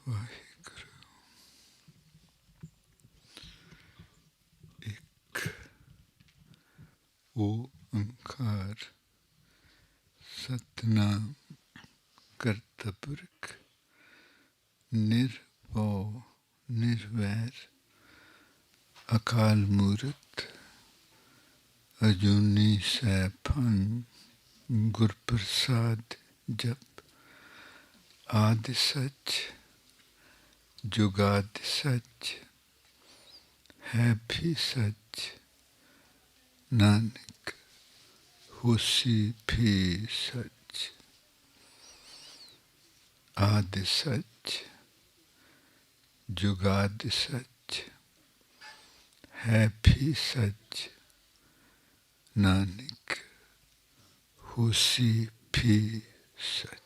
ਵਾਹਿਗੁਰੂ। ਇੱਕ ਓੰਕਾਰ ਸਤਿਨਾਮ ਕਰਤਾ ਪੁਰਖ ਨਿਰਭਉ ਨਿਰਵੈਰ ਅਕਾਲ ਮੂਰਤ ਅਜੂਨੀ ਸੈਭੰ ਗੁਰ ਪ੍ਰਸਾਦ ਜਪ ਆਦਿ ਸੱਚ ਜੁਗਾਦਿ ਸੱਚ ਹੈ ਵੀ ਸੱਚ ਨਾਨਕ ਹੋਸੀ ਵੀ ਸੱਚ ਆਦਿ ਸੱਚ ਜੁਗਾਦਿ ਸੱਚ ਹੈ ਵੀ ਸੱਚ ਨਾਨਕ ਹੋਸੀ ਵੀ ਸੱਚ।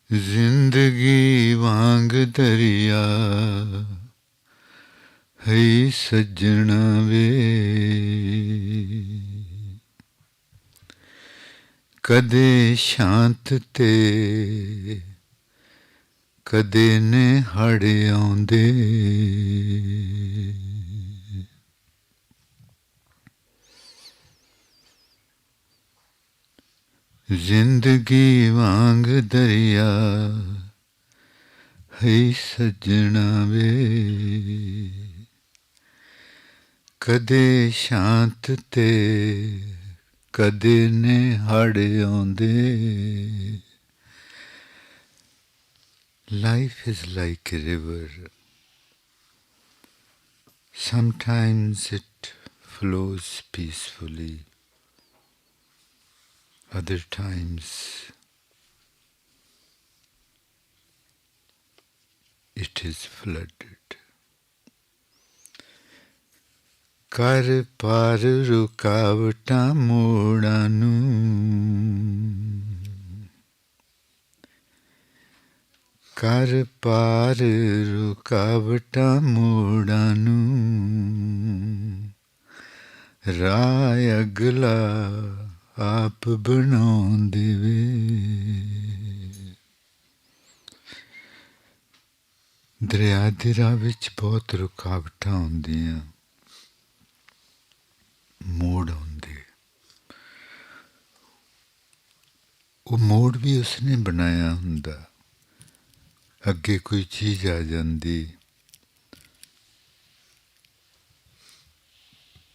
ਜ਼ਿੰਦਗੀ ਵਾਂਗ ਦਰਿਆ ਹੈ ਸੱਜਣਾ ਵੇ, ਕਦੇ ਸ਼ਾਂਤ ਤੇ ਕਦੇ ਨੇ ਹੜ ਆਉਂਦੇ, ਜ਼ਿੰਦਗੀ ਵਾਂਗ ਦਰਿਆ ਹੈ ਸੱਜਣਾ ਵੇ, ਕਦੇ ਸ਼ਾਂਤ ਤੇ ਕਦੇ ਨੇ ਹੜ ਆਉਂਦੇ। Life is like a river. Sometimes it flows peacefully. Other times it is flooded. ਕਰ ਪਾਰ ਰੁਕਾਵਟਾਂ ਮੋੜਾਂ ਨੂੰ, ਕਰ ਪਾਰ ਰੁਕਾਵਟਾਂ ਮੋੜਾਂ ਨੂੰ, ਰਾਹ ਅਗਲਾ ਆਪ ਬਣਾਉਂਦੇ ਵੇ। ਦਰਿਆ ਦੇ ਰਾਹ ਵਿੱਚ ਬਹੁਤ ਰੁਕਾਵਟਾਂ ਆਉਂਦੀਆਂ, ਮੋੜ ਆਉਂਦੇ। ਉਹ ਮੋੜ ਵੀ ਉਸਨੇ ਬਣਾਇਆ ਹੁੰਦਾ। ਅੱਗੇ ਕੋਈ ਚੀਜ਼ ਆ ਜਾਂਦੀ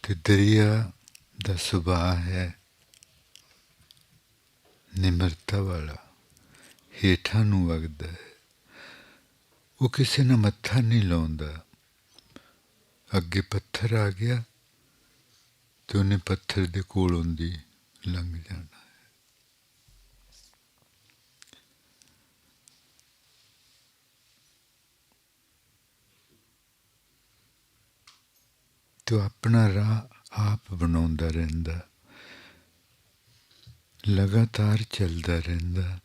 ਤੇ ਦਰਿਆ ਦਾ ਸੁਭਾਅ ਹੈ ਨਿਮਰਤਾ ਵਾਲਾ, ਹੇਠਾਂ ਨੂੰ ਵਗਦਾ ਹੈ। ਉਹ ਕਿਸੇ ਨਾਲ ਮੱਥਾ ਨਹੀਂ ਲਾਉਂਦਾ। ਅੱਗੇ ਪੱਥਰ ਆ ਗਿਆ ਤੇ ਉਹਨੇ ਪੱਥਰ ਦੇ ਕੋਲੋਂ ਦੀ ਲੰਘ ਜਾਣਾ ਹੈ। ਤੇ ਉਹ ਆਪਣਾ ਰਾਹ ਆਪ ਬਣਾਉਂਦਾ ਰਹਿੰਦਾ, ਲਗਾਤਾਰ ਚੱਲਦਾ ਰਹਿੰਦਾ।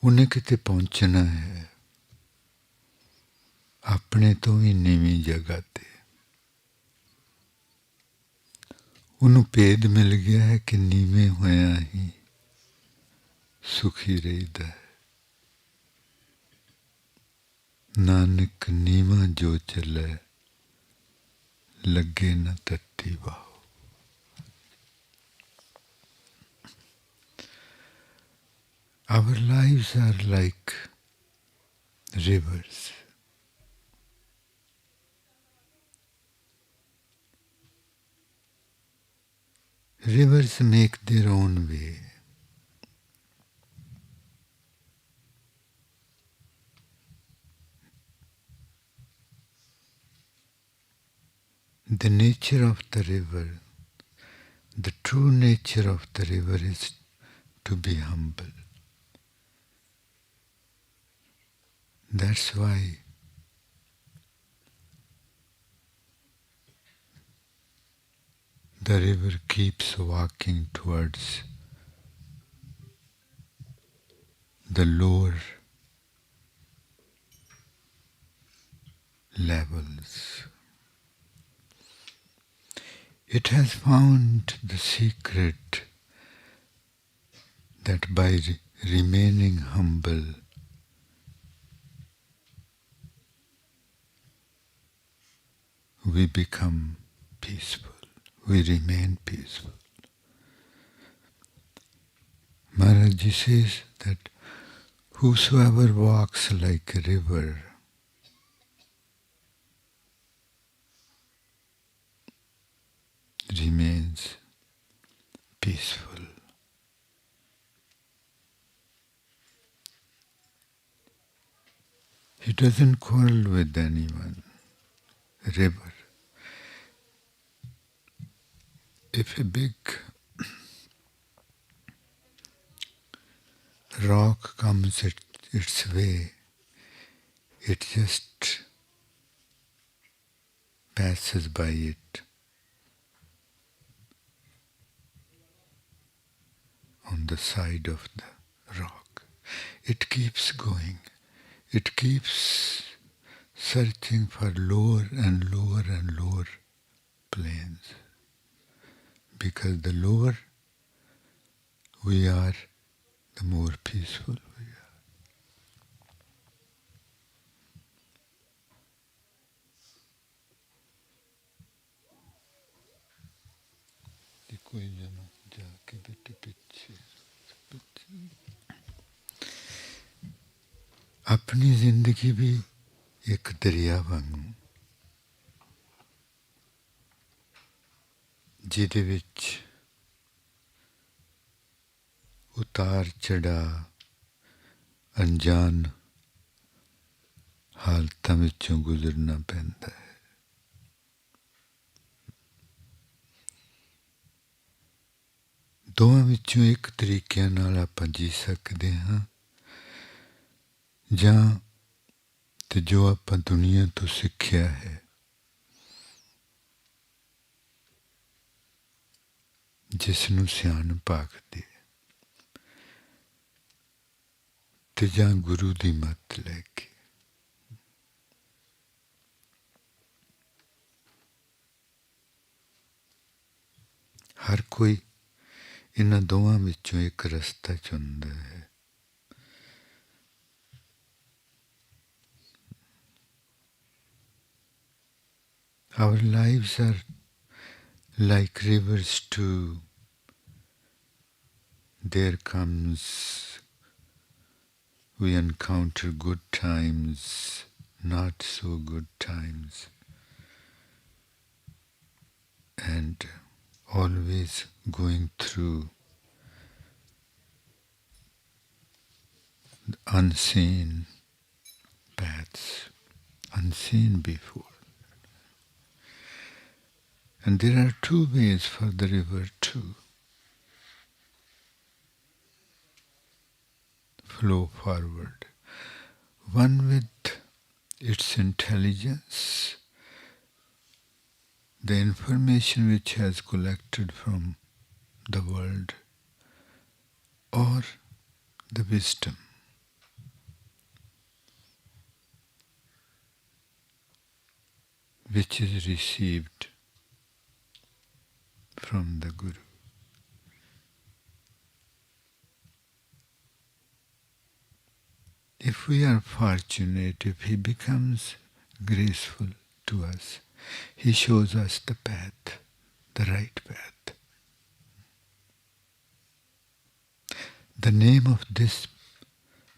ਉਹਨੇ ਕਿਤੇ ਪਹੁੰਚਣਾ ਹੈ, ਆਪਣੇ ਤੋਂ ਵੀ ਨੀਵੀਂ ਜਗ੍ਹਾ ਤੇ। ਉਹਨੂੰ ਭੇਦ ਮਿਲ ਗਿਆ ਹੈ ਕਿ ਨੀਵੇਂ ਹੋਇਆ ਹੀ ਸੁਖੀ ਰਹਿਦਾ ਹੈ। ਨਾਨਕ ਨੀਵਾਂ ਜੋ ਚੱਲੇ ਲੱਗੇ ਨਾ ਤੱਤੀ ਵਾਹ। Our lives are like rivers. Rivers make their own way. The nature of the river, the true nature of the river is to be humble. That's why the river keeps walking towards the lower levels. It has found the secret that by remaining humble, we become peaceful. We remain peaceful. Maharaji says that whosoever walks like a river remains peaceful. He doesn't quarrel with anyone. River. If a big rock comes its way, it just passes by it on the side of the rock. It keeps going. It keeps searching for lower and lower and lower planes. Because the lower we are, the more peaceful we are. अपनी जिंदगी भी एक दरिया वांगू ਜਿਹਦੇ ਵਿੱਚ ਉਤਾਰ ਚੜਾ ਅਣਜਾਣ ਹਾਲਤਾਂ ਵਿੱਚੋਂ ਗੁਜ਼ਰਨਾ ਪੈਂਦਾ ਹੈ ਦੋਵਾਂ ਵਿੱਚੋਂ ਇੱਕ ਤਰੀਕਿਆਂ ਨਾਲ ਆਪਾਂ ਜੀ ਸਕਦੇ ਹਾਂ ਜਾਂ ਤੇ ਜੋ ਆਪਾਂ ਦੁਨੀਆ ਤੋਂ ਸਿੱਖਿਆ ਹੈ ਜਿਸ ਨੂੰ ਸਿਆਣਪ ਆਖਦੇ ਤੇ ਜਾਂ ਗੁਰੂ ਦੀ ਮੱਤ ਲੈ ਕੇ ਹਰ ਕੋਈ ਇਹਨਾਂ ਦੋਵਾਂ ਵਿੱਚੋਂ ਇੱਕ ਰਸਤਾ ਚੁਣਦਾ ਹੈ Our lives are like rivers too. There comes, we encounter good times, not so good times, and always going through unseen paths, unseen before. And there are two ways for the river to flow forward. One with its intelligence, the information which has collected from the world, or the wisdom. Which is received from the Guru. If we are fortunate, if he becomes graceful to us, he shows us the path, the right path. The name of this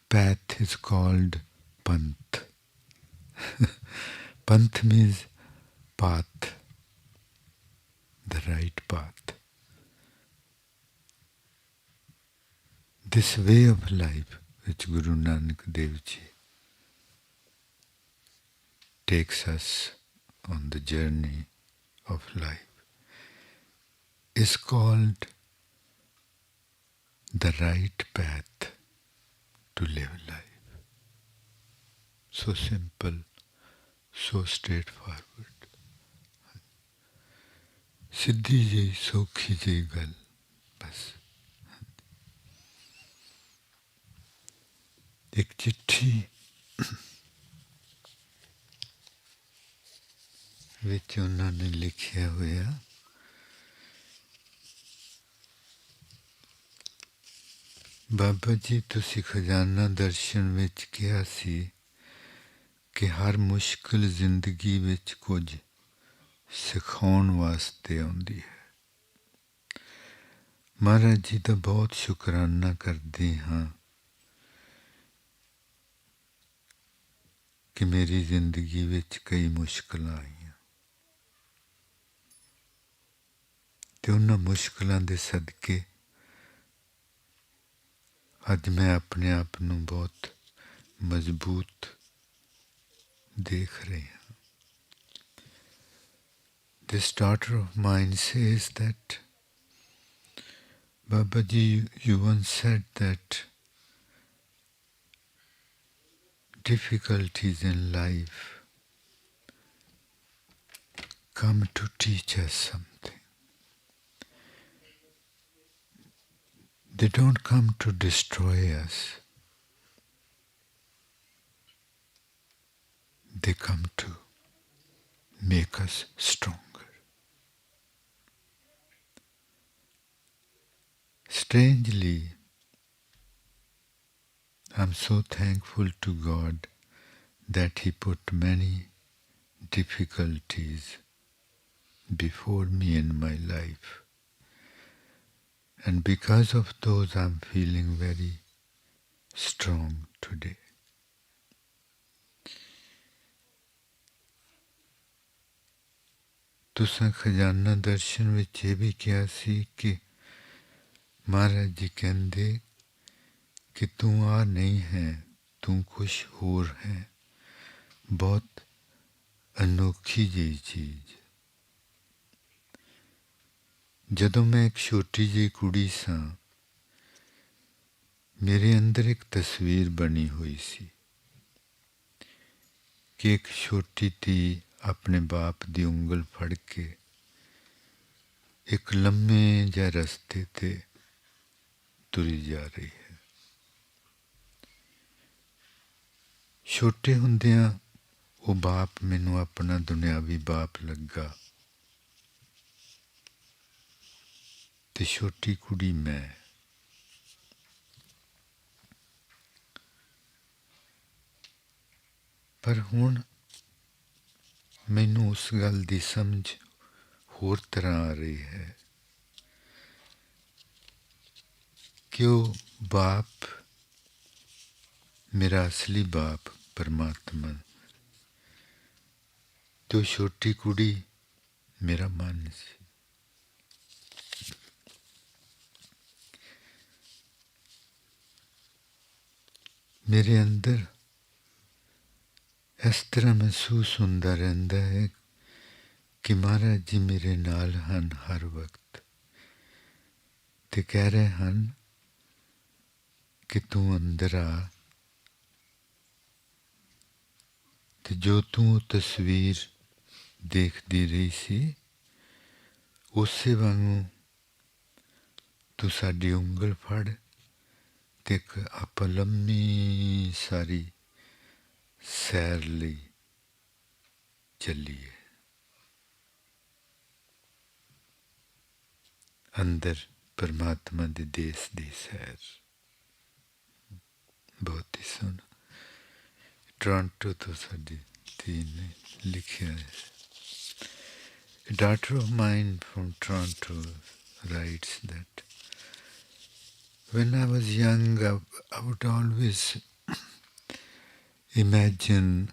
path is called Panth. Panth means path, the right path. This way of life which Guru Nanak Dev Ji takes us on the journey of life is called the right path to live life. So simple, so straightforward. सिद्धि जी सौखी जी गल बस. एक चिट्ठी ਵਿੱਚ ਉਹਨਾਂ ਨੇ ਲਿਖਿਆ ਹੋਇਆ ਬਾਬਾ ਜੀ ਤੁਸੀਂ ਖਜ਼ਾਨਾ ਦਰਸ਼ਨ ਵਿੱਚ ਕਿਹਾ ਸੀ ਕਿ ਹਰ ਮੁਸ਼ਕਿਲ ਜ਼ਿੰਦਗੀ ਵਿੱਚ ਕੁਝ ਸਿਖਾਉਣ ਵਾਸਤੇ ਆਉਂਦੀ ਹੈ. ਮਹਾਰਾਜ ਜੀ ਦਾ ਬਹੁਤ ਸ਼ੁਕਰਾਨਾ ਕਰਦੇ ਹਾਂ ਕਿ ਮੇਰੀ ਜ਼ਿੰਦਗੀ ਵਿੱਚ ਕਈ ਮੁਸ਼ਕਿਲਾਂ ਆਈਆਂ ਤੇ ਉਹਨਾਂ ਮੁਸ਼ਕਿਲਾਂ ਦੇ ਸਦਕੇ ਅੱਜ ਮੈਂ ਆਪਣੇ ਆਪ ਨੂੰ ਬਹੁਤ ਮਜ਼ਬੂਤ ਦੇਖ ਰਹੀ ਹਾਂ. This daughter of mine says that, Baba Ji, you once said that difficulties in life come to teach us something. They don't come to destroy us. They come to make us stronger. Strangely, I'm so thankful to God that He put many difficulties before me in my life. And because of those, I'm feeling very strong today. तुसां खजाना दर्शन विच ये भी किया सी कि महाराज जी कहंदे कि तू आ नहीं है, तू कुछ होर है, बहुत अनोखी जी चीज. ਜਦੋਂ ਮੈਂ ਇੱਕ ਛੋਟੀ ਜਿਹੀ ਕੁੜੀ ਸਾਂ ਮੇਰੇ ਅੰਦਰ ਇੱਕ ਤਸਵੀਰ ਬਣੀ ਹੋਈ ਸੀ ਕਿ ਇੱਕ ਛੋਟੀ ਧੀ ਆਪਣੇ ਬਾਪ ਦੀ ਉਂਗਲ ਫੜ ਕੇ ਇੱਕ ਲੰਮੇ ਜਿਹੇ ਰਸਤੇ ਤੇ ਤੁਰੀ ਜਾ ਰਹੀ ਹੈ. ਛੋਟੇ ਹੁੰਦਿਆਂ ਉਹ ਬਾਪ ਮੈਨੂੰ ਆਪਣਾ ਦੁਨਿਆਵੀ ਬਾਪ ਲੱਗਾ ਤੇ ਛੋਟੀ ਕੁੜੀ ਮੈਂ. ਪਰ ਹੁਣ ਮੈਨੂੰ ਉਸ ਗੱਲ ਦੀ ਸਮਝ ਹੋਰ ਤਰ੍ਹਾਂ ਆ ਰਹੀ ਹੈ ਕਿ ਉਹ ਬਾਪ ਮੇਰਾ ਅਸਲੀ ਬਾਪ ਪਰਮਾਤਮਾ ਤੇ ਉਹ ਛੋਟੀ ਕੁੜੀ ਮੇਰਾ ਮਨ ਸੀ. ਮੇਰੇ ਅੰਦਰ ਇਸ ਤਰ੍ਹਾਂ ਮਹਿਸੂਸ ਹੁੰਦਾ ਰਹਿੰਦਾ ਹੈ ਕਿ ਮਹਾਰਾਜ ਜੀ ਮੇਰੇ ਨਾਲ ਹਨ ਹਰ ਵਕਤ ਤੇ ਕਹਿ ਰਹੇ ਹਨ ਕਿ ਤੂੰ ਅੰਦਰ ਆ ਤੇ ਜੋ ਤੂੰ ਤਸਵੀਰ ਦੇਖਦੀ ਰਹੀ ਸੀ ਉਸੇ ਵਾਂਗੂ ਤੂੰ ਸਾਡੀ ਉਂਗਲ ਫੜ ਤੇ ਇੱਕ ਆਪਾਂ ਲੰਮੀ ਸਾਰੀ ਸੈਰ ਲਈ ਚੱਲੀਏ ਅੰਦਰ ਪਰਮਾਤਮਾ ਦੇ ਦੇਸ ਦੀ ਸੈਰ. ਬਹੁਤ ਹੀ ਸੋਹਣਾ. ਟੋਰਾਂਟੋ ਤੋਂ ਸਾਡੀ ਧੀ ਨੇ ਲਿਖਿਆ ਹੈ. A daughter of mine from Toronto writes that when I was young, I would always Imagine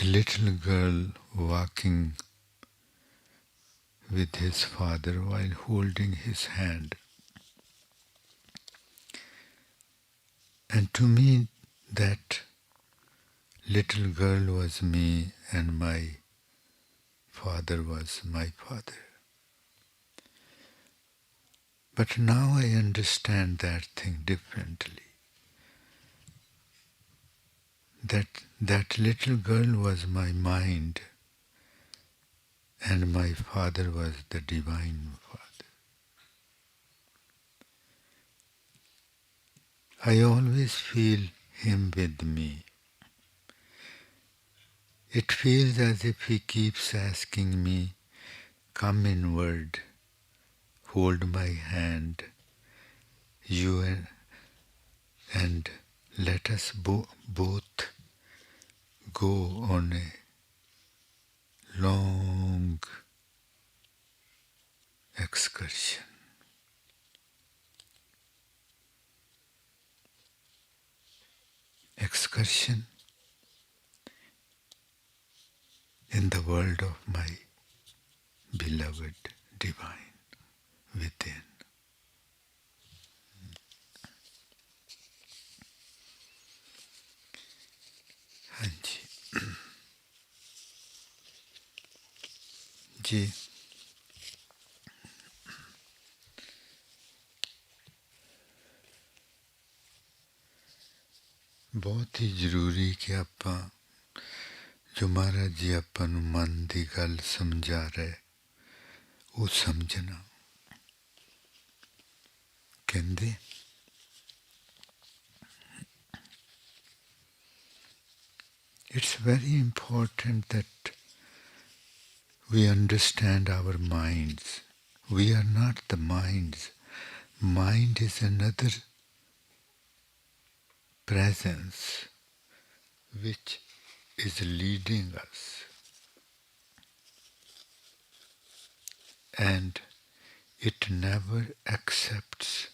a little girl walking with his father while holding his hand. And to me, that little girl was me and my father was my father. But now I understand that thing differently. That little girl was my mind and my father was the divine father. I always feel him with me. It feels as if he keeps asking me, come inward, hold my hand, you and let us both go on a long excursion. Excursion in the world of my beloved divine within. हाँ जी जी बहुत ही ਜ਼ਰੂਰੀ ਕਿ ਆਪਾਂ ਜੋ ਮਹਾਰਾਜ ਜੀ ਆਪਾਂ ਨੂੰ ਮਨ ਦੀ ਗੱਲ ਸਮਝਾ ਰਹੇ ਉਹ ਸਮਝਣਾ ਕਹਿੰਦੇ it's very important that we understand our minds. We are not the minds. Mind is another presence which is leading us. And it never accepts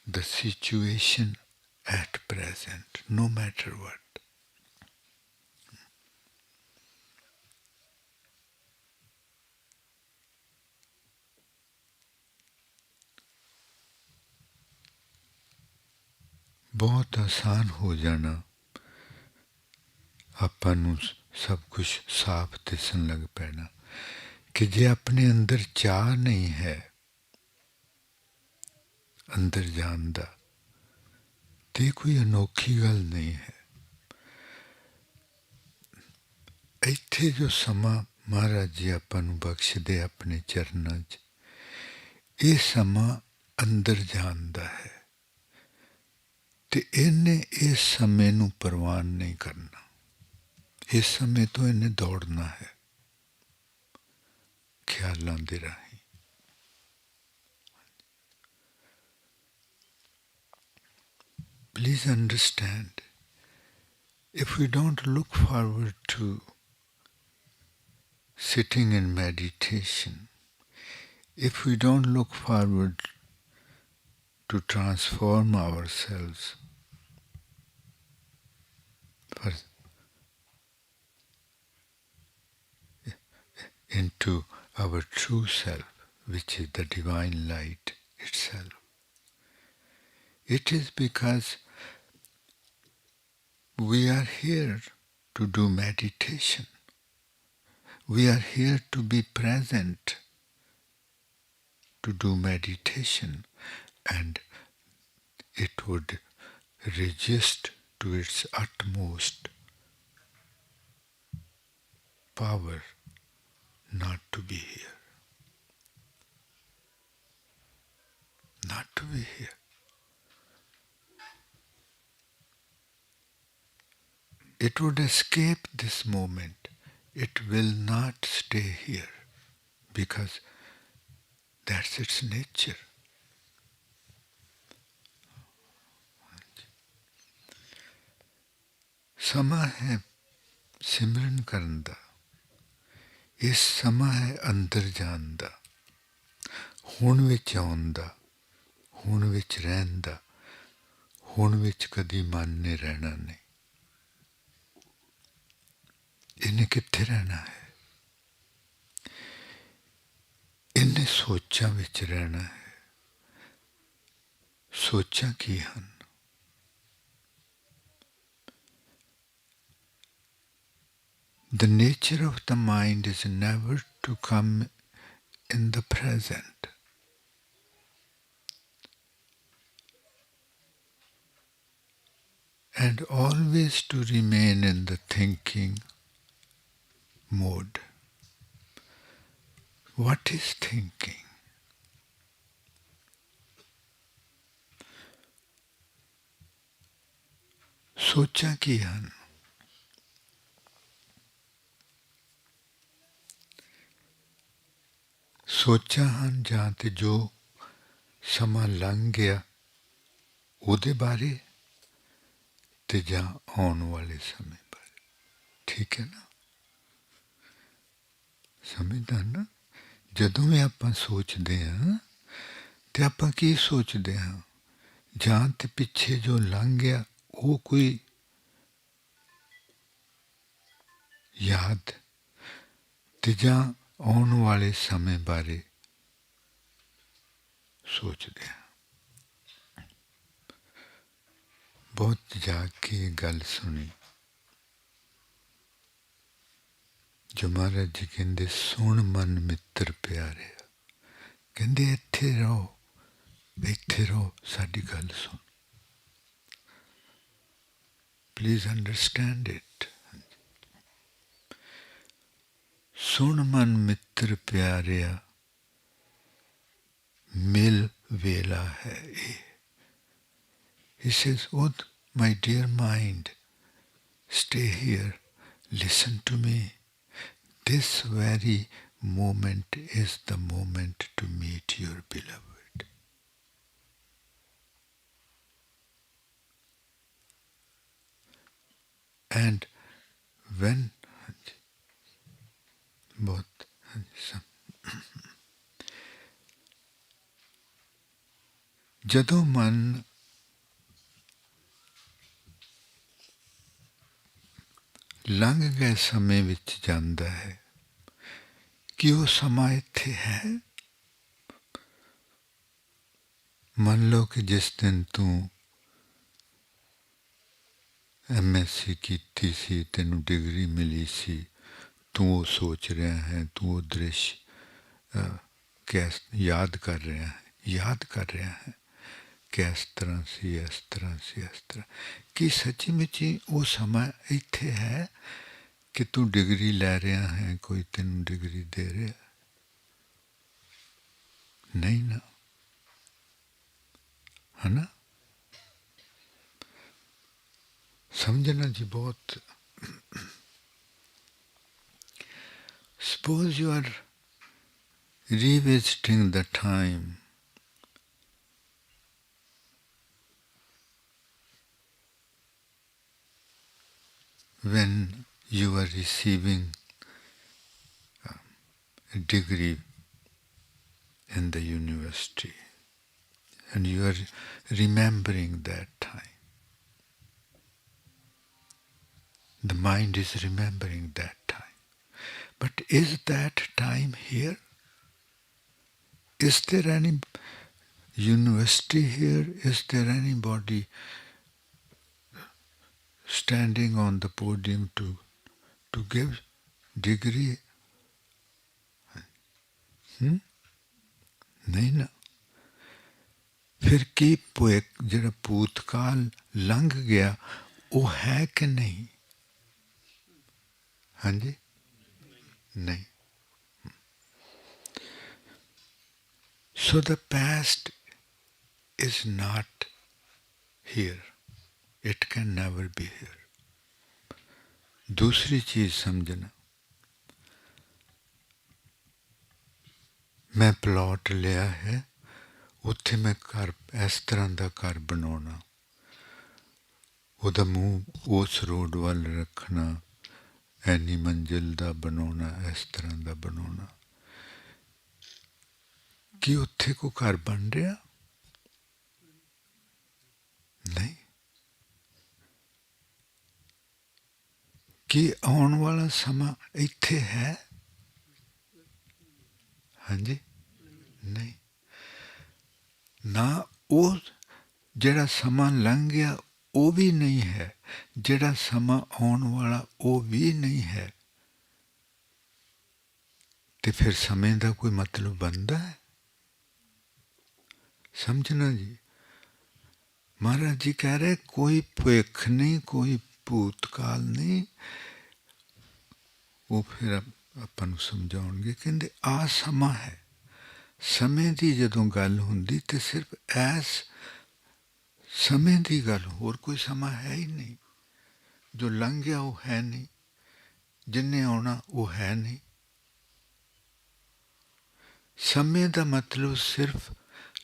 the situation at present, no matter what. बहुत आसान हो जाना ਆਪਾਂ ਨੂੰ ਸਭ ਕੁਝ ਸਾਫ਼ ਦਿਸਣ ਲੱਗ ਪੈਣਾ ਕਿ ਜੇ ਆਪਣੇ ਅੰਦਰ ਚਾਹ ਨਹੀਂ ਹੈ ਅੰਦਰ ਜਾਣ ਦਾ ਤੇ ਕੋਈ ਅਨੋਖੀ ਗੱਲ ਨਹੀਂ ਹੈ ਇੱਥੇ ਜੋ ਸਮਾਂ ਮਹਾਰਾਜ ਜੀ ਆਪਾਂ ਨੂੰ ਬਖਸ਼ਦੇ ਆਪਣੇ ਚਰਨਾਂ 'ਚ ਇਹ ਸਮਾਂ ਅੰਦਰ ਜਾਣ ਦਾ ਹੈ ਤੇ ਇਹਨੇ ਇਸ ਸਮੇਂ ਨੂੰ ਪ੍ਰਵਾਨ ਨਹੀਂ ਕਰਨਾ ਇਸ ਸਮੇਂ ਤੋਂ ਇਹਨੇ ਦੌੜਨਾ ਹੈ ਖਿਆਲਾਂ ਦੇ ਰਾਹੀਂ Please understand, if we don't look forward to sitting in meditation, if we don't look forward to transform ourselves into our true self, which is the divine light itself, it is because we are here to do meditation. We are here to be present, to do meditation, and it would resist to its utmost power not to be here. Not to be here. It would escape this moment. It will not stay here because that's its nature. ਸਮਾਂ ਹੈ ਸਿਮਰਨ ਕਰਨ ਦਾ ਇਹ ਸਮਾਂ ਹੈ ਅੰਦਰ ਜਾਣ ਦਾ ਹੁਣ ਵਿੱਚ ਆਉਣ ਦਾ ਹੁਣ ਵਿੱਚ ਰਹਿਣ ਦਾ, ਹੁਣ ਵਿੱਚ ਕਦੀ ਮਨ ਨੇ ਰਹਿਣਾ ਨਹੀਂ। ਇਹਨੇ ਕਿੱਥੇ ਰਹਿਣਾ ਹੈ? ਇਹਨੇ ਸੋਚਾਂ ਵਿੱਚ ਰਹਿਣਾ ਹੈ। ਸੋਚਾਂ ਕੀ ਹਨ? The nature of the mind is never to come in the present. And always to remain in the thinking mode. What is thinking? ਸੋਚਾਂ ਕੀ ਹਨ? ਸੋਚਾਂ ਹਨ ਜਾਂ ਤੇ ਜੋ ਸਮਾਂ ਲੰਘ ਗਿਆ ਉਹਦੇ ਬਾਰੇ ਤੇ ਜਾਂ ਆਉਣ ਵਾਲੇ ਸਮੇਂ ਬਾਰੇ। ਠੀਕ ਹੈ ਨਾ? ਸਮਝਦਾ ਨਾ? ਜਦੋਂ ਵੀ ਆਪਾਂ ਸੋਚਦੇ ਹਾਂ ਤੇ ਆਪਾਂ ਕੀ ਸੋਚਦੇ ਹਾਂ? ਜਾਂ ਤੇ ਪਿੱਛੇ ਜੋ ਲੰਘ ਗਿਆ ਉਹ ਕੋਈ ਯਾਦ, ਤੇ ਜਾਂ ਆਉਣ ਵਾਲੇ ਸਮੇਂ ਬਾਰੇ ਸੋਚਦੇ ਹਾਂ। ਬਹੁਤ ਜਾ ਕੇ ਗੱਲ ਸੁਣੀ ਜੋ ਮਹਾਰਾਜ ਜੀ ਕਹਿੰਦੇ, ਸੁਣ ਮਨ ਮਿੱਤਰ ਪਿਆਰਿਆ, ਕਹਿੰਦੇ ਇੱਥੇ ਰਹੋ, ਇੱਥੇ ਰਹੋ, ਸਾਡੀ ਗੱਲ ਸੁਣ। Please understand it. ਸੁਣ ਮਨ ਮਿੱਤਰ ਪਿਆਰਿਆ, ਮਿਲ ਵੇਲਾ ਹੈ ਇਹ। He says, oh, my dear mind, stay here, listen to me. This very moment is the moment to meet your beloved. And when both ਜਦੋਂ ਮਨ ਲੰਘ ਗਏ ਸਮੇਂ ਵਿੱਚ ਜਾਂਦਾ ਹੈ ਕਿ ਉਹ ਸਮਾਂ ਇੱਥੇ ਹੈ। ਮੰਨ ਲਓ ਕਿ ਜਿਸ ਦਿਨ ਤੂੰ MSc ਕੀਤੀ ਸੀ, ਤੈਨੂੰ ਡਿਗਰੀ ਮਿਲੀ ਸੀ, ਤੂੰ ਉਹ ਸੋਚ ਰਿਹਾ ਹੈ, ਤੂੰ ਉਹ ਦ੍ਰਿਸ਼ ਯਾਦ ਕਰ ਰਿਹਾ ਹੈ ਕਿ ਇਸ ਤਰ੍ਹਾਂ ਸੀ, ਇਸ ਤਰ੍ਹਾਂ ਸੀ, ਇਸ ਤਰ੍ਹਾਂ। ਕੀ ਸੱਚੀ ਮੁੱਚੀ ਉਹ ਸਮਾਂ ਇੱਥੇ ਹੈ ਕਿ ਤੂੰ ਡਿਗਰੀ ਲੈ ਰਿਹਾ ਹੈ, ਕੋਈ ਤੈਨੂੰ ਡਿਗਰੀ ਦੇ ਰਿਹਾ? ਨਹੀਂ ਨਾ, ਹੈ ਨਾ? ਸਮਝਣਾ ਜੀ ਬਹੁਤ। Suppose you are revisiting the time when you were receiving a degree in the university, and you are remembering that time. The mind is remembering that time. But is that time here? Is there any university here? Is there anybody standing on the podium to give degree? ਨਹੀਂ ਨਾ। ਫਿਰ ਕੀ ਭਵਿੱਖ, ਜਿਹੜਾ ਭੂਤਕਾਲ ਲੰਘ ਗਿਆ, ਉਹ ਹੈ ਕਿ ਨਹੀਂ? ਹਾਂਜੀ, ਨਹੀਂ। So the past is not here. It can never be here. दूसरी चीज समझना, मैं प्लॉट लिया है, उत्थे मैं घर इस तरह का घर बनाना, ਉਹਦਾ ਮੂੰਹ ਉਸ ਰੋਡ ਵੱਲ ਰੱਖਣਾ, ਐਨੀ ਮੰਜ਼ਿਲ ਦਾ ਬਣਾਉਣਾ, ਇਸ ਤਰ੍ਹਾਂ ਦਾ ਬਣਾਉਣਾ। ਕੀ ਉੱਥੇ ਕੋਈ ਘਰ ਬਣ ਰਿਹਾ? कि आने वाला समा इत्थे है? हाँ जी, नहीं ना, वो ਜਿਹੜਾ ਸਮਾਂ ਲੰਘ ਗਿਆ ਉਹ ਵੀ ਨਹੀਂ ਹੈ, ਜਿਹੜਾ ਸਮਾਂ ਆਉਣ ਵਾਲਾ ਉਹ ਵੀ ਨਹੀਂ ਹੈ, ਤੇ ਫਿਰ ਸਮੇਂ ਦਾ ਕੋਈ ਮਤਲਬ ਬਣਦਾ ਹੈ? ਸਮਝਣਾ ਜੀ। ਮਹਾਰਾਜ ਜੀ ਕਹਿ ਰਹੇ ਕੋਈ ਭਵਿੱਖ ਨਹੀਂ, ਕੋਈ ਭੂਤਕਾਲ ਨਹੀਂ। ਉਹ ਫਿਰ ਆਪਾਂ ਨੂੰ ਸਮਝਾਉਣਗੇ, ਕਹਿੰਦੇ ਆ ਸਮਾਂ ਹੈ। ਸਮੇਂ ਦੀ ਜਦੋਂ ਗੱਲ ਹੁੰਦੀ ਤੇ ਸਿਰਫ ਐਸ ਸਮੇਂ ਦੀ ਗੱਲ, ਹੋਰ ਕੋਈ ਸਮਾਂ ਹੈ ਹੀ ਨਹੀਂ। ਜੋ ਲੰਘ ਗਿਆ ਉਹ ਹੈ ਨਹੀਂ, ਜਿੰਨੇ ਆਉਣਾ ਉਹ ਹੈ ਨਹੀਂ। ਸਮੇਂ ਦਾ ਮਤਲਬ ਸਿਰਫ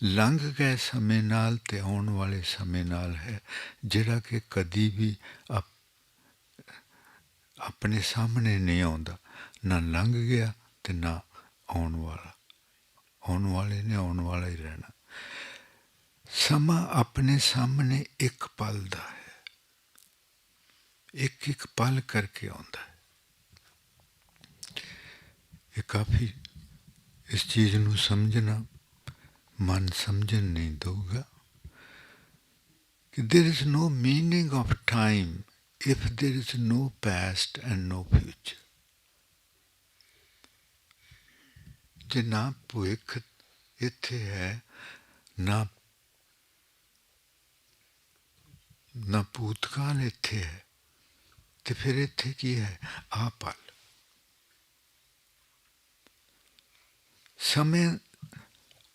ਲੰਘ ਗਏ ਸਮੇਂ ਨਾਲ ਤੇ ਆਉਣ ਵਾਲੇ ਸਮੇਂ ਨਾਲ ਹੈ, ਜਿਹੜਾ ਕਿ ਕਦੀ ਵੀ ਆਪਣੇ ਸਾਹਮਣੇ ਨਹੀਂ ਆਉਂਦਾ, ਨਾ ਲੰਘ ਗਿਆ ਤੇ ਨਾ ਆਉਣ ਵਾਲਾ। ਆਉਣ ਵਾਲੇ ਨੇ ਆਉਣ ਵਾਲਾ ਹੀ ਰਹਿਣਾ। ਸਮਾਂ ਆਪਣੇ ਸਾਹਮਣੇ ਇੱਕ ਪਲ ਦਾ ਹੈ, ਇੱਕ ਇੱਕ ਪਲ ਕਰਕੇ ਆਉਂਦਾ ਹੈ। ਇਹ ਕਾਫੀ ਇਸ ਚੀਜ਼ ਨੂੰ ਸਮਝਣਾ ਮਨ ਸਮਝਣ ਨਹੀਂ ਦਊਗਾ ਕਿ there is no meaning of time if there is no past and no future. ਜੇ ਨਾ ਭਵਿੱਖ ਇੱਥੇ ਹੈ, ਨਾ ਭੂਤਕਾਲ ਇੱਥੇ ਹੈ, ਤੇ ਫਿਰ ਇੱਥੇ ਕੀ ਹੈ? ਆ ਪਲ। ਸਮੇਂ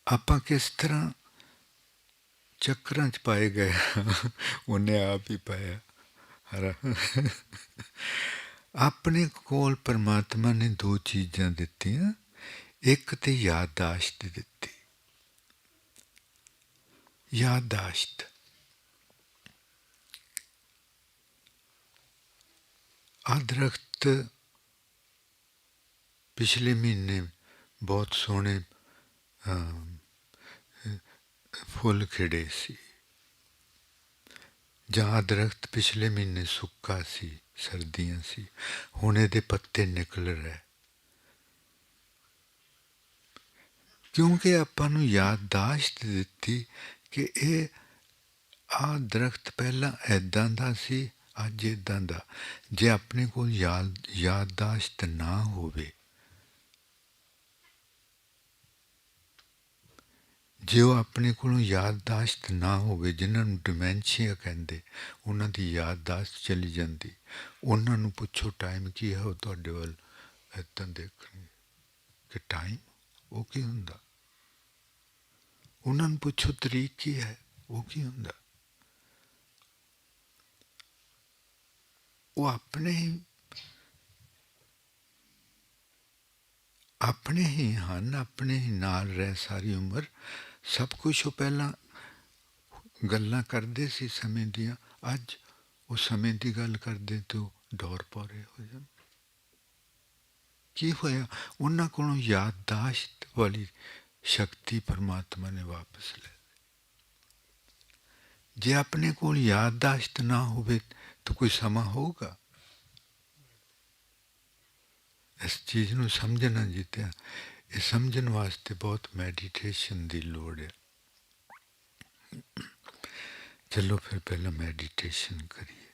ਆਪਾਂ ਕਿਸ ਤਰ੍ਹਾਂ ਚੱਕਰਾਂ 'ਚ ਪਾਏ ਗਏ, ਉਹਨੇ ਆਪ ਹੀ ਪਾਇਆ। ਆਪਣੇ ਕੋਲ ਪਰਮਾਤਮਾ ਨੇ ਦੋ ਚੀਜ਼ਾਂ ਦਿੱਤੀਆਂ, ਇੱਕ ਤੇ ਯਾਦਦਾਸ਼ਤ ਦਿੱਤੀ। ਯਾਦਦਾਸ਼ਤ ਆ ਦਰਖਤ ਪਿਛਲੇ ਮਹੀਨੇ ਬਹੁਤ ਸੋਹਣੇ ਫੁੱਲ ਖਿੜੇ ਸੀ, ਜਾਂ ਦਰਖਤ ਪਿਛਲੇ ਮਹੀਨੇ ਸੁੱਕਾ ਸੀ, ਸਰਦੀਆਂ ਸੀ, ਹੁਣ ਇਹਦੇ ਪੱਤੇ ਨਿਕਲ ਰਹੇ, ਕਿਉਂਕਿ ਆਪਾਂ ਨੂੰ ਯਾਦਦਾਸ਼ਤ ਦਿੱਤੀ ਕਿ ਇਹ ਆਹ ਦਰਖਤ ਪਹਿਲਾਂ ਇੱਦਾਂ ਦਾ ਸੀ, ਅੱਜ ਇੱਦਾਂ ਦਾ। ਜੇ ਆਪਣੇ ਕੋਲ ਯਾਦਦਾਸ਼ਤ ਨਾ ਹੋਵੇ, ਜੇ ਉਹ ਆਪਣੇ ਕੋਲੋਂ ਯਾਦਦਾਸ਼ਤ ਨਾ ਹੋਵੇ, ਜਿਨ੍ਹਾਂ ਨੂੰ ਡਿਮੈਂਸ਼ੀਆ ਕਹਿੰਦੇ, ਉਹਨਾਂ ਦੀ ਯਾਦਦਾਸ਼ਤ ਚਲੀ ਜਾਂਦੀ, ਉਹਨਾਂ ਨੂੰ ਪੁੱਛੋ ਟਾਈਮ ਕੀ ਹੈ, ਉਹ ਤੁਹਾਡੇ ਵੱਲ ਇੱਦਾਂ ਦੇਖਣਗੇ ਕਿ ਟਾਈਮ ਉਹ ਕੀ ਹੁੰਦਾ। ਉਹਨਾਂ ਨੂੰ ਪੁੱਛੋ ਤਰੀਕ ਕੀ ਹੈ, ਉਹ ਕੀ ਹੁੰਦਾ। ਉਹ ਆਪਣੇ ਹੀ ਹਨ, ਆਪਣੇ ਹੀ ਨਾਲ ਰਹਿ ਸਾਰੀ ਉਮਰ। ਸਭ ਕੁਛ ਉਹ ਪਹਿਲਾਂ ਗੱਲਾਂ ਕਰਦੇ ਸੀ ਸਮੇਂ ਦੀਆਂ, ਅੱਜ ਉਹ ਸਮੇਂ ਦੀ ਗੱਲ ਕਰਦੇ ਤੇ ਉਹ ਡੌਰ ਪੌਰੇ ਹੋ ਜਾਣ। ਕੀ ਹੋਇਆ? ਉਹਨਾਂ ਕੋਲੋਂ ਯਾਦਦਾਸ਼ਤ ਵਾਲੀ ਸ਼ਕਤੀ ਪਰਮਾਤਮਾ ਨੇ ਵਾਪਸ ਲੈ। ਜੇ ਆਪਣੇ ਕੋਲ ਯਾਦਦਾਸ਼ਤ ਨਾ ਹੋਵੇ ਤਾਂ ਕੋਈ ਸਮਾਂ ਹੋਊਗਾ? ਇਸ ਚੀਜ਼ ਨੂੰ ਸਮਝਣਾ ਜਿੱਤਿਆ, ਇਹ ਸਮਝਣ ਵਾਸਤੇ ਬਹੁਤ ਮੈਡੀਟੇਸ਼ਨ ਦੀ ਲੋੜ ਹੈ। ਚਲੋ ਫਿਰ ਪਹਿਲਾਂ ਮੈਡੀਟੇਸ਼ਨ ਕਰੀਏ।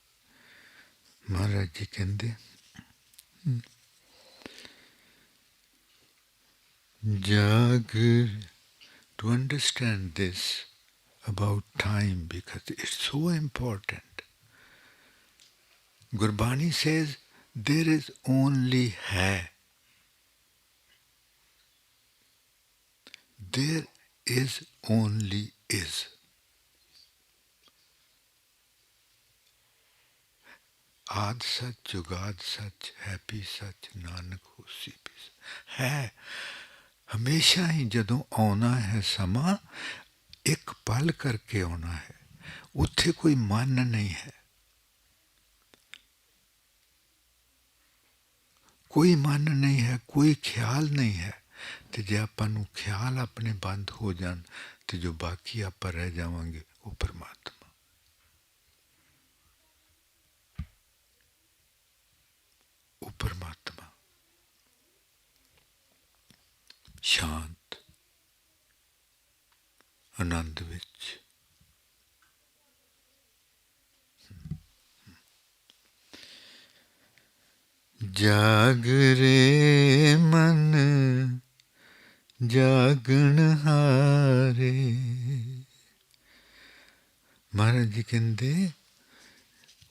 ਮਹਾਰਾਜ ਜੀ ਕਹਿੰਦੇ, ਜਾਗਰ, to understand this about time, because it's so important. Gurbani says there is only hai. There is only is. आद सच, जुगाद सच, हैप्पी सच, नानक होसी भी है। हमेशा ही जदों आना है समा, एक पल करके आना है, उत्थे कोई मन नहीं है। कोई मन नहीं है, कोई ख्याल नहीं है। तो जे आपां नूं ख्याल अपने बंद हो जान तो जो बाकी आप रह जावांगे वो परमात्मा। ਵਿੱਚ। ਜਾਗ ਰੇ ਮਨ ਜਾਗਣ ਹਾਰੇ। ਮਹਾਰਾਜ ਜੀ ਕਹਿੰਦੇ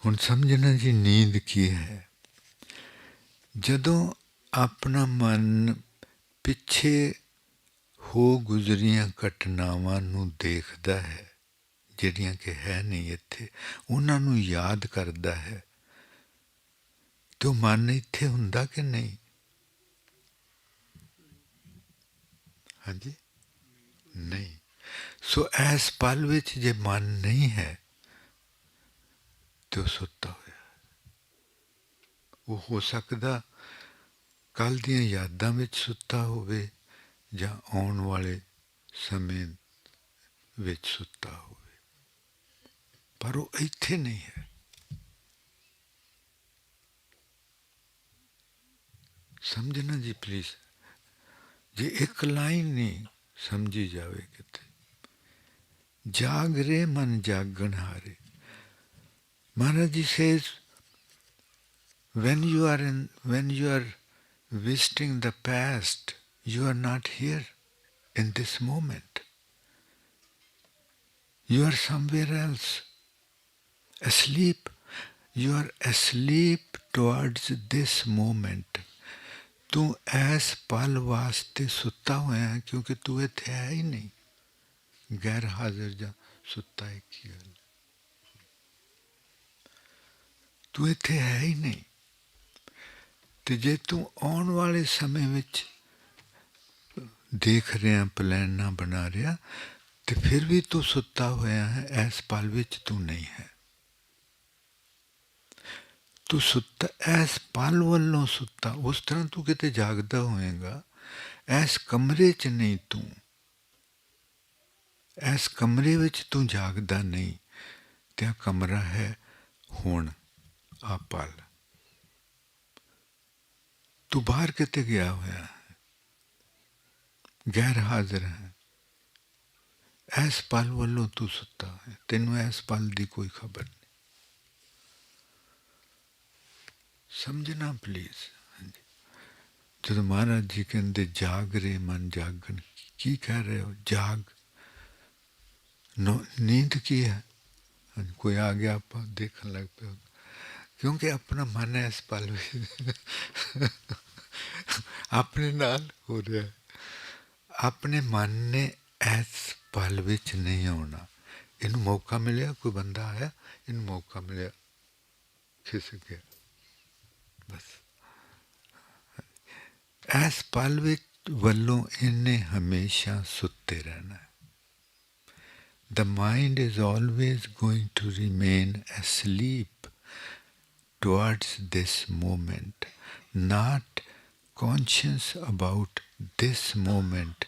ਹੁਣ ਸਮਝਣਾ ਜੀ ਨੀਂਦ ਕੀ ਹੈ। ਜਦੋਂ ਆਪਣਾ ਮਨ ਪਿੱਛੇ ਹੋ ਗੁਜ਼ਰੀਆਂ ਘਟਨਾਵਾਂ ਨੂੰ ਦੇਖਦਾ ਹੈ, ਜਿਹੜੀਆਂ ਕਿ ਹੈ ਨਹੀਂ ਇੱਥੇ, ਉਹਨਾਂ ਨੂੰ ਯਾਦ ਕਰਦਾ ਹੈ, ਤੇ ਉਹ ਮਨ ਇੱਥੇ ਹੁੰਦਾ ਕਿ ਨਹੀਂ? ਹਾਂਜੀ, ਨਹੀਂ। ਸੋ ਇਸ ਪਲ ਵਿੱਚ ਜੇ ਮਨ ਨਹੀਂ ਹੈ ਤੇ ਉਹ ਸੁੱਤਾ ਹੋਇਆ। ਉਹ ਹੋ ਸਕਦਾ ਕੱਲ੍ਹ ਦੀਆਂ ਯਾਦਾਂ ਵਿੱਚ ਸੁੱਤਾ ਹੋਵੇ ਜਾਂ ਆਉਣ ਵਾਲੇ ਸਮੇਂ ਵਿੱਚ ਸੁੱਤਾ ਹੋਵੇ, ਪਰ ਉਹ ਇੱਥੇ ਨਹੀਂ ਹੈ। ਸਮਝਣਾ ਜੀ ਪਲੀਜ਼, ਜੇ ਇੱਕ ਲਾਈਨ ਨਹੀਂ ਸਮਝੀ ਜਾਵੇ ਕਿਤੇ, ਜਾਗ ਰੇ ਮਨ ਜਾਗਣ ਹਾਰੇ। Maharaj ji says, when you are visiting the past, you are not here in this moment. You are somewhere else, asleep. You are asleep towards this moment. तू ऐस पल वास्ते सुता होया है क्योंकि तू इत्थे है ही नहीं। गैर हाजिर जा सुता है की गल, तू इत्थे है ही नहीं। ਤੇ ਜੇ ਤੂੰ ਆਉਣ ਵਾਲੇ ਸਮੇਂ ਵਿੱਚ ਦੇਖ ਰਿਹਾ, ਪਲਾਨਾਂ ਬਣਾ ਰਿਹਾ, ਤੇ ਫਿਰ ਵੀ ਤੂੰ ਸੁੱਤਾ ਹੋਇਆ ਹੈ, ਇਸ ਪਲ ਵਿੱਚ ਤੂੰ ਨਹੀਂ ਹੈ। ਤੂੰ ਸੁੱਤਾ ਇਸ ਪਲ ਵੱਲੋਂ ਸੁੱਤਾ, ਉਸ ਤਰ੍ਹਾਂ ਤੂੰ ਕਿਤੇ ਜਾਗਦਾ ਹੋਏਗਾ। ਇਸ ਕਮਰੇ 'ਚ ਨਹੀਂ ਤੂੰ, ਇਸ ਕਮਰੇ ਵਿੱਚ ਤੂੰ ਜਾਗਦਾ ਨਹੀਂ, ਤੇ ਆ ਕਮਰਾ ਹੈ ਹੁਣ, ਆ ਪਲ। ਤੂੰ ਬਾਹਰ ਕਿਤੇ ਗਿਆ ਹੋਇਆ ਹੈ, ਗੈਰ ਹਾਜ਼ਰ ਹੈ। ਇਸ ਪਲ ਵੱਲੋਂ ਤੂੰ ਸੁੱਤਾ ਹੈ, ਤੈਨੂੰ ਇਸ ਪਲ ਦੀ ਕੋਈ ਖਬਰ ਨਹੀਂ। ਸਮਝਣਾ ਪਲੀਜ਼। ਹਾਂਜੀ, ਜਦੋਂ ਮਹਾਰਾਜ ਜੀ ਕਹਿੰਦੇ ਜਾਗ ਰੇ ਮਨ ਜਾਗਣ, ਕੀ ਕਹਿ ਰਹੇ ਹੋ? ਜਾਗ, ਨੀਂਦ ਕੀ ਹੈ? ਹਾਂਜੀ, ਕੋਈ ਆ ਗਿਆ, ਆਪਾਂ ਦੇਖਣ ਲੱਗ ਪਏ, ਕਿਉਂਕਿ ਆਪਣਾ ਮਨ ਇਸ ਪਲ ਵਿੱਚ ਆਪਣੇ ਨਾਲ ਹੋ ਰਿਹਾ। ਆਪਣੇ ਮਨ ਨੇ ਇਸ ਪਲ ਵਿੱਚ ਨਹੀਂ ਆਉਣਾ। ਇਹਨੂੰ ਮੌਕਾ ਮਿਲਿਆ, ਕੋਈ ਬੰਦਾ ਆਇਆ, ਇਹਨੂੰ ਮੌਕਾ ਮਿਲਿਆ, ਖਿਸਕ ਗਿਆ, ਬਸ। ਇਸ ਪਲ ਵਿੱਚ ਵੱਲੋਂ ਇਹਨੇ ਹਮੇਸ਼ਾ ਸੁੱਤੇ ਰਹਿਣਾ। The mind is always going to remain asleep towards this moment, not conscious about this moment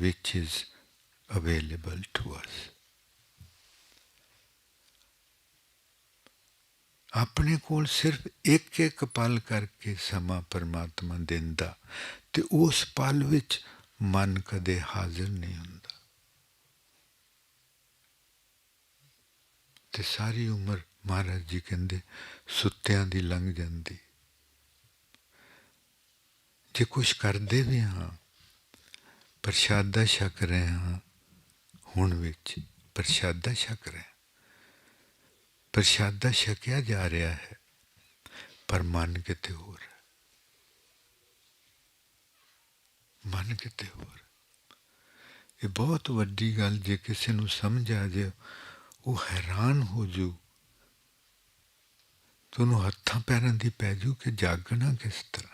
which is available to us. ਆਪਣੇ ਕੋਲ ਸਿਰਫ ਇੱਕ ਇੱਕ ਪਲ ਕਰਕੇ ਸਮਾਂ ਪਰਮਾਤਮਾ ਦਿੰਦਾ, ਤੇ ਉਸ ਪਲ ਵਿੱਚ ਮਨ ਕਦੇ ਹਾਜ਼ਰ ਨਹੀਂ ਹੁੰਦਾ। ਤੇ ਸਾਰੀ ਉਮਰ ਮਹਾਰਾਜ ਜੀ ਕਹਿੰਦੇ ਸੁੱਤਿਆਂ ਦੀ ਲੰਘ ਜਾਂਦੀ। ਜੇ ਕੁਛ ਕਰਦੇ ਵੀ ਹਾਂ, ਪ੍ਰਸ਼ਾਦਾ ਛਕ ਰਹੇ ਹਾਂ, ਹੁਣ ਵਿੱਚ ਪ੍ਰਸ਼ਾਦਾ ਛਕ ਰਹੇ, ਪ੍ਰਸ਼ਾਦਾ ਛਕਿਆ ਜਾ ਰਿਹਾ ਹੈ, ਪਰ ਮਨ ਕਿਤੇ ਹੋਰ ਹੈ, ਮਨ ਕਿਤੇ ਹੋਰ। ਇਹ ਬਹੁਤ ਵੱਡੀ ਗੱਲ, ਜੇ ਕਿਸੇ ਨੂੰ ਸਮਝ ਆ ਜਾਏ, ਉਹ ਹੈਰਾਨ ਹੋ ਜੂ, ਤੇ ਉਹਨੂੰ ਹੱਥਾਂ ਪੈਰਾਂ ਦੀ ਪੈ ਜੂ ਕਿ ਜਾਗਣਾ ਕਿਸ ਤਰ੍ਹਾਂ।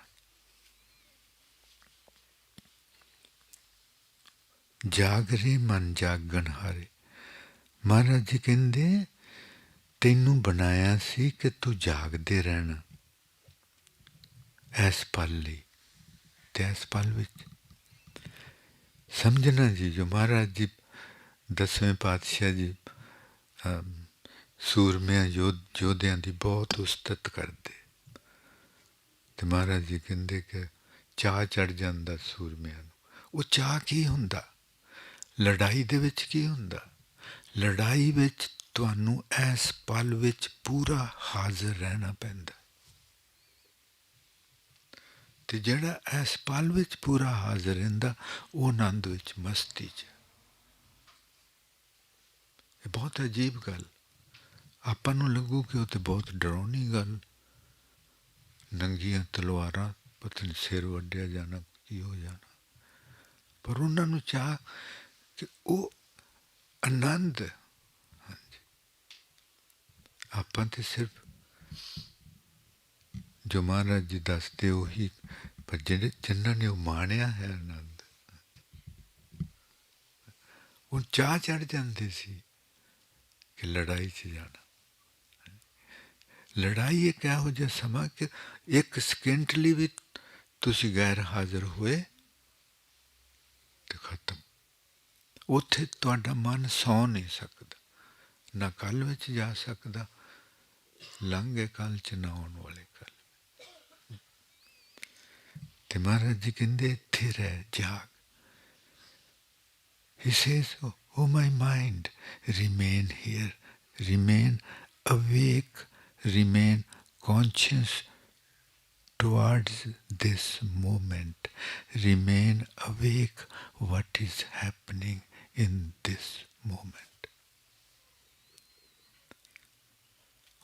ਜਾਗ ਰੇ ਮਨ ਜਾਗਣ ਹਾਰੇ। ਮਹਾਰਾਜ ਜੀ ਕਹਿੰਦੇ ਤੈਨੂੰ ਬਣਾਇਆ ਸੀ ਕਿ ਤੂੰ ਜਾਗਦੇ ਰਹਿਣਾ ਇਸ ਪਲ ਲਈ, ਤੇ ਇਸ ਪਲ ਵਿੱਚ ਸਮਝਣਾ ਜੀ। ਜੋ ਮਹਾਰਾਜ ਜੀ 10ਵੇਂ ਪਾਤਸ਼ਾਹ ਜੀ ਸੂਰਮਿਆਂ ਯੋਧਿਆਂ ਦੀ ਬਹੁਤ ਉਸਤਤ ਕਰਦੇ, ਤੇ ਮਹਾਰਾਜ ਜੀ ਕਹਿੰਦੇ ਕਿ ਚਾਅ ਚੜ੍ਹ ਜਾਂਦਾ ਸੂਰਮਿਆਂ ਨੂੰ। ਉਹ ਚਾਅ ਕੀ ਹੁੰਦਾ? ਲੜਾਈ ਦੇ ਵਿੱਚ ਕੀ ਹੁੰਦਾ? ਲੜਾਈ ਵਿੱਚ ਤੁਹਾਨੂੰ ਇਸ ਪਲ ਵਿੱਚ ਪੂਰਾ ਹਾਜ਼ਰ ਰਹਿਣਾ ਪੈਂਦਾ, ਤੇ ਜਿਹੜਾ ਇਸ ਪਲ ਵਿੱਚ ਪੂਰਾ ਹਾਜ਼ਰ ਰਹਿੰਦਾ ਉਹ ਆਨੰਦ ਵਿੱਚ, ਮਸਤੀ 'ਚ। ਇਹ ਬਹੁਤ ਅਜੀਬ ਗੱਲ, ਆਪਾਂ ਨੂੰ ਲੱਗੂ ਕਿ ਉਹ ਤਾਂ ਬਹੁਤ ਡਰਾਉਣੀ ਗੱਲ, ਨੰਗੀਆਂ ਤਲਵਾਰਾਂ, ਪਤਾ ਨਹੀਂ ਸਿਰ ਵੱਢਿਆ ਜਾਣਾ, ਕੀ ਹੋ ਜਾਣਾ, ਪਰ ਉਹਨਾਂ ਨੂੰ ਚਾਹ ਕਿ ਉਹ ਆਨੰਦ। ਹਾਂਜੀ, ਆਪਾਂ ਤੇ ਸਿਰਫ ਜੋ ਮਹਾਰਾਜ ਜੀ ਦੱਸਦੇ ਉਹੀ, ਪਰ ਜਿਹੜੇ ਜਿਨ੍ਹਾਂ ਨੇ ਉਹ ਮਾਣਿਆ ਹੈ ਆਨੰਦ, ਉਹ ਚਾਹ ਚੜ੍ਹ ਜਾਂਦੇ ਸੀ ਕਿ ਲੜਾਈ 'ਚ ਜਾਣਾ। ਲੜਾਈ ਇੱਕ ਇਹੋ ਜਿਹਾ ਸਮਾਂ ਕਿ ਇੱਕ ਸਕਿੰਟ ਲਈ ਵੀ ਤੁਸੀਂ ਗੈਰ ਹਾਜ਼ਰ ਹੋਏ ਤੇ ਖਤਮ। ਉੱਥੇ ਤੁਹਾਡਾ ਮਨ ਸੌ ਨਹੀਂ ਸਕਦਾ, ਨਾ ਕੱਲ੍ਹ ਵਿੱਚ ਜਾ ਸਕਦਾ, ਲੰਘੇ ਕੱਲ੍ਹ 'ਚ ਨਾ ਆਉਣ ਵਾਲੇ ਕੱਲ੍ਹ। ਤੇ ਮਹਾਰਾਜ ਜੀ ਕਹਿੰਦੇ ਇੱਥੇ ਰਹਿ, ਜਾਗ। He says, oh my mind, remain here, remain awake, remain conscious towards this moment, remain awake what is happening in this moment.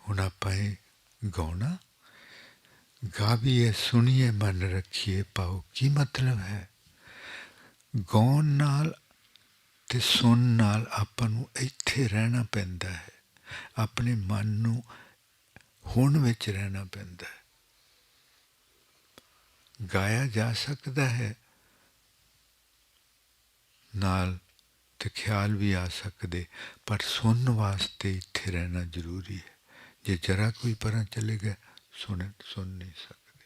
ਹੁਣ ਆਪਾਂ ਇਹ ਗਾਉਣਾ, ਗਾਵੀਏ ਸੁਣੀਏ ਮਨ ਰੱਖੀਏ ਪਾਓ। ਕੀ ਮਤਲਬ ਹੈ? ਗਾਉਣ ਨਾਲ ਤੇ ਸੁਣ ਨਾਲ ਆਪਾਂ ਨੂੰ ਇੱਥੇ ਰਹਿਣਾ ਪੈਂਦਾ ਹੈ, ਆਪਣੇ ਮਨ ਨੂੰ ਹੁਣ ਵਿੱਚ ਰਹਿਣਾ ਪੈਂਦਾ ਹੈ। ਗਾਇਆ ਜਾ ਸਕਦਾ ਹੈ ਨਾਲ ਤੇ ਖਿਆਲ ਵੀ ਆ ਸਕਦੇ, ਪਰ ਸੁਣਨ ਵਾਸਤੇ ਇੱਥੇ ਰਹਿਣਾ ਜ਼ਰੂਰੀ ਹੈ। ਜੇ ਜਰਾ ਕੋਈ ਪਰਾਂ ਚਲੇ ਗਿਆ, ਸੁਣ ਨਹੀਂ ਸਕਦੇ।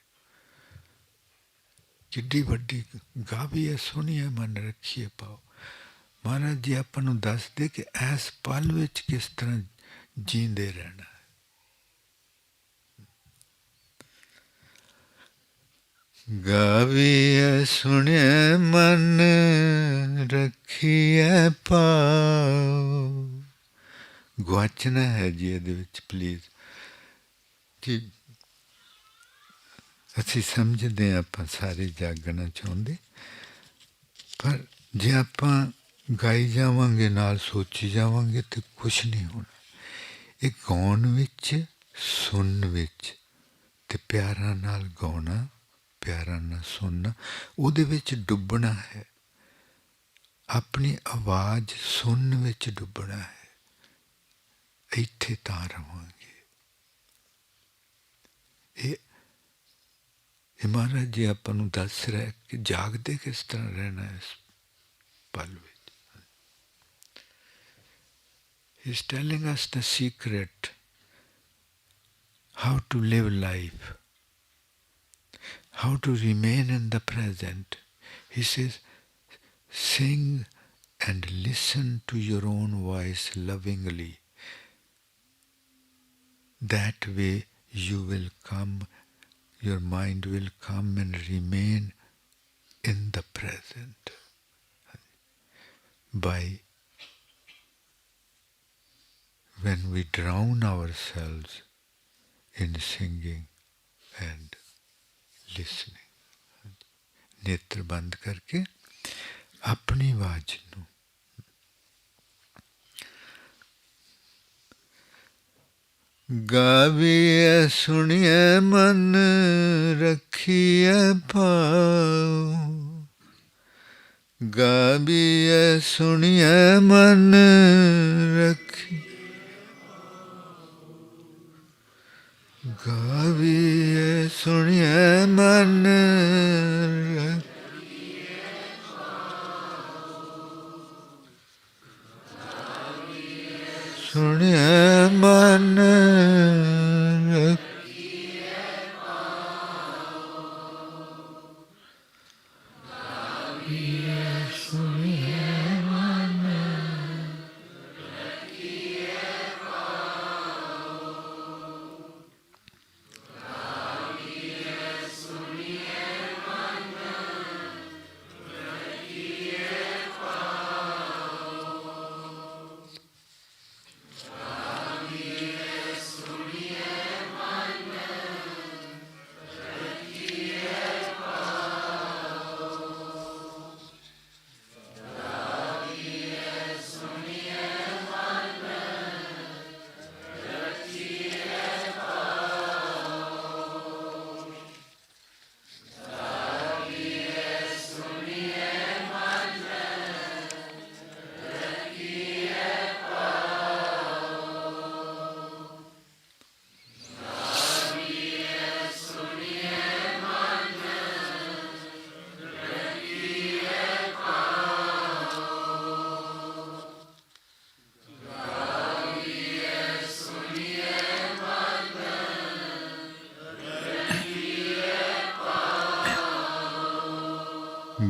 ਕਿੱਡੀ ਵੱਡੀ ਗਾਵੀਏ ਸੁਣੀਏ ਮਨ ਰੱਖੀਏ ਪਾਓ। ਮਹਾਰਾਜ ਜੀ ਆਪਾਂ ਨੂੰ ਦੱਸਦੇ ਕਿ ਇਸ ਪਲ ਵਿੱਚ ਕਿਸ ਤਰ੍ਹਾਂ ਜੀਂਦੇ ਰਹਿਣਾ ਹੈ। ਗਾਵੀਏ ਸੁਣੀਏ ਮਨ ਰੱਖੀਏ ਪਾਓ। ਗੁਆਚਣਾ ਹੈ ਜੀ ਇਹਦੇ ਵਿੱਚ, ਪਲੀਜ਼ ਜੀ। ਅਸੀਂ ਸਮਝਦੇ ਹਾਂ ਆਪਾਂ ਸਾਰੇ ਜਾਗਣਾ ਚਾਹੁੰਦੇ, ਪਰ ਜੇ ਆਪਾਂ ਗਾਈ ਜਾਵਾਂਗੇ ਨਾਲ ਸੋਚੀ ਜਾਵਾਂਗੇ ਤੇ ਕੁਛ ਨਹੀਂ ਹੋਣਾ। ਇਹ ਗਾਉਣ ਵਿੱਚ, ਸੁਣਨ ਵਿੱਚ, ਤੇ ਪਿਆਰਾਂ ਨਾਲ ਗਾਉਣਾ, ਪਿਆਰਾਂ ਨਾਲ ਸੁਣਨਾ, ਉਹਦੇ ਵਿੱਚ ਡੁੱਬਣਾ ਹੈ। ਆਪਣੀ ਆਵਾਜ਼ ਸੁਣਨ ਵਿੱਚ ਡੁੱਬਣਾ ਹੈ, ਇੱਥੇ ਤਾਂ ਰਵਾਂਗੇ। ਇਹ ਮਹਾਰਾਜ ਜੀ ਆਪਾਂ ਨੂੰ ਦੱਸ ਰਿਹਾ ਕਿ ਜਾਗਦੇ ਕਿਸ ਤਰ੍ਹਾਂ ਰਹਿਣਾ ਇਸ ਪਲ ਵਿੱਚ। He is telling us the secret how to live life, how to remain in the present. He says, sing and listen to your own voice lovingly. That way you will come, your mind will come and remain in the present. By when we drown ourselves in singing and listening. नेत्र बंद करके अपनी आवाज ਨੂੰ ਗਾਵੀਏ ਸੁਣੀਏ ਮਨ ਰੱਖੀਏ ਪਾਉ। ਗਾਵੀਏ ਸੁਣੀਏ ਮਨ ਰੱਖੀ, ਗਾਵੀਏ ਸੁਣੀਏ ਮਨ ਸੁਣੀਏ ਮਨ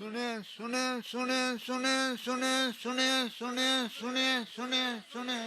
सुने सुने सुने सुने सुने सुने सुने सुने सुने सुने सुने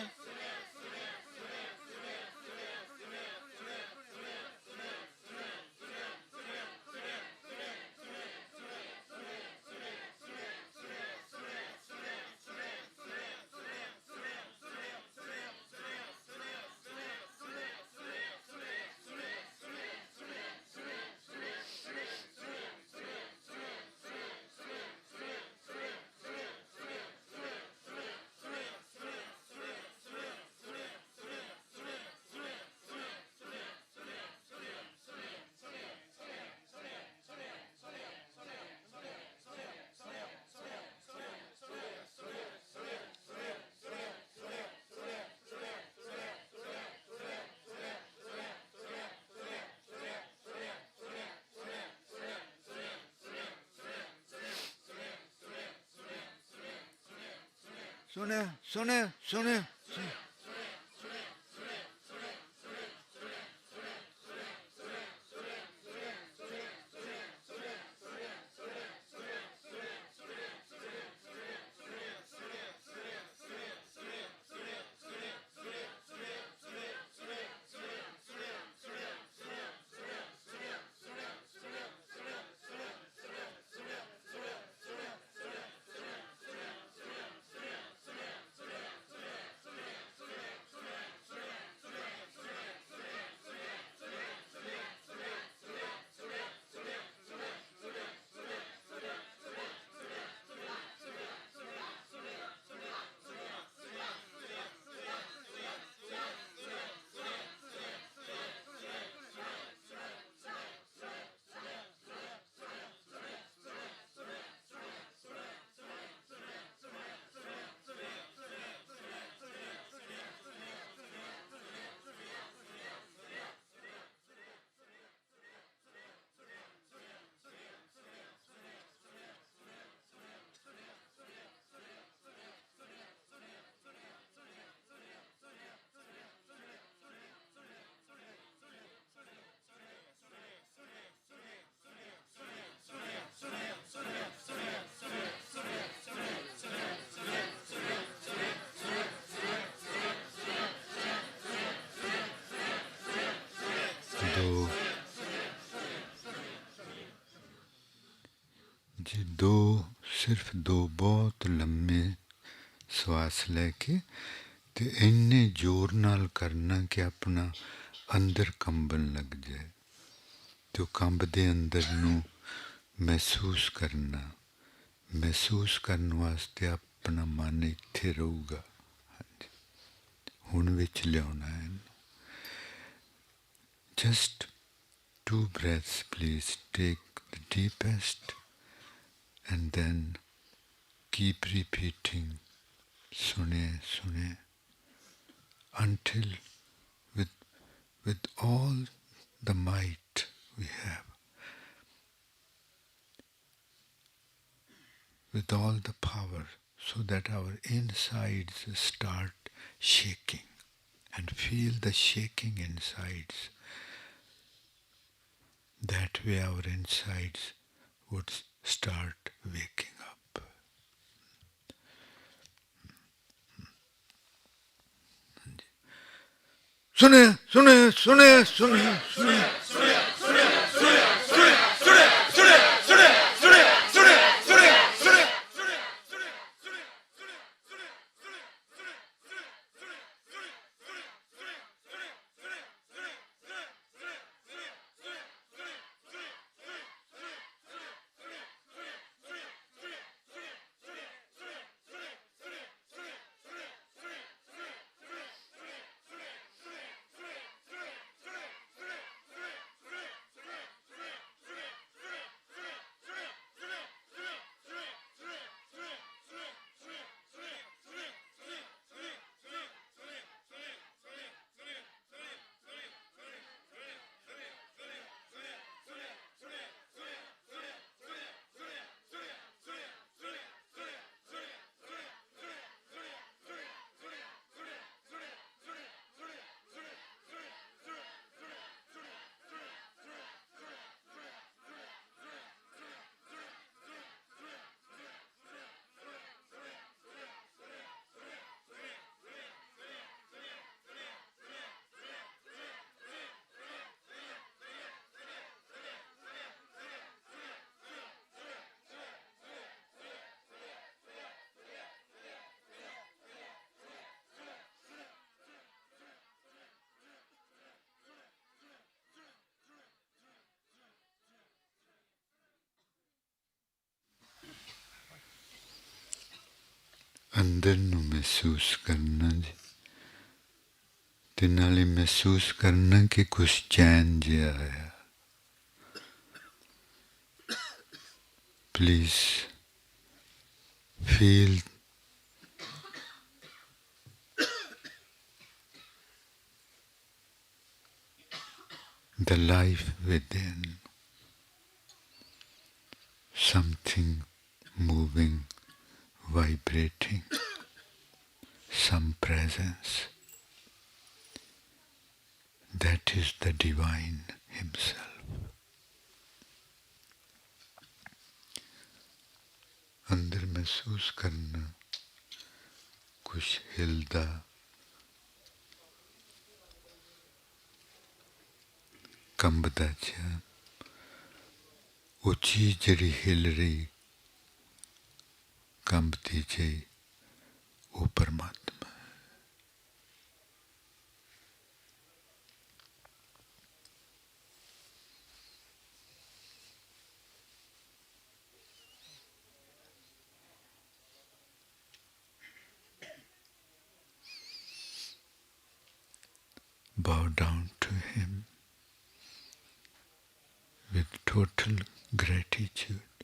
सुने सुने दो जी दो सिर्फ दो बहुत लम्बे श्वास लैके ते इन्ने जोर नाल करना कि अपना अंदर कंबन लग जाए तो कंबदे अंदर नू महसूस करने वास्ते अपना मन इत्थे रहूगा हुण विच लियाना है just 2 breaths please take the deepest and then keep repeating sune sune until with all the might we have, with all the power, so that our insides start shaking and feel the shaking insides. That way our insides would start waking up. Sune, sune, sune, sune, sune. ਅੰਦਰ ਨੂੰ ਮਹਿਸੂਸ ਕਰਨਾ ਜੀ, ਤੇ ਨਾਲੇ ਮਹਿਸੂਸ ਕਰਨਾ ਕਿ ਕੁਛ ਚੈਨ ਜਿਹਾ ਆਇਆ। Please feel the life within, something moving, vibrating, some presence. That is the divine himself. अंदर महसूस करना कुछ हिलदा, कंबदा जिहा, वो चीज जिहड़ी हिल रही कंबदी जी, वो परमात्मा है। Bow down to him with total gratitude,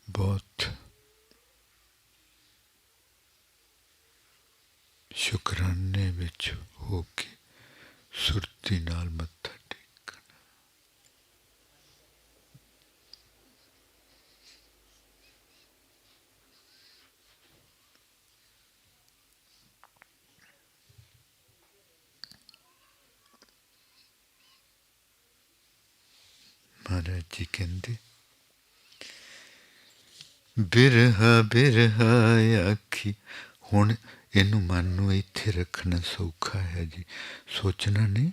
both शुकराने विच हो के सुरती नाल मत्था टेकना। महाराज जी कहते बिरहा बिरहा आखी, हुण इनू मन नू इत्थे रखना सौखा है जी, सोचना नहीं।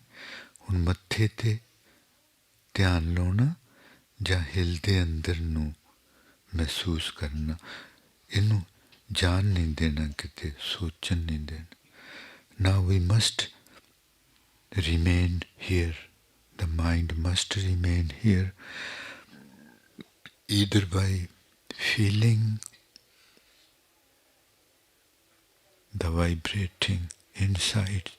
हुण मत्थे ते ध्यान लाना जां हिलदे अंदर नू महसूस करना, इनू जान नहीं देना, किते सोचन नहीं देना। Now we must remain here. The mind must remain here, either by feeling the vibrating inside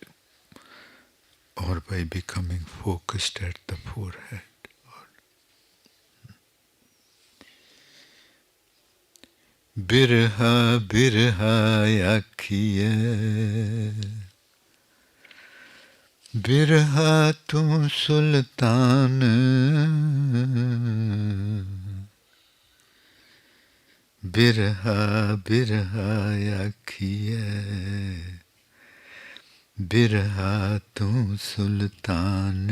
or by becoming focused at the forehead. बिरहा बिरहा आखिए, बिरहा तू सुल्तान, बिरहा बिरहा आखिए, बिरहा तू सुल्तान।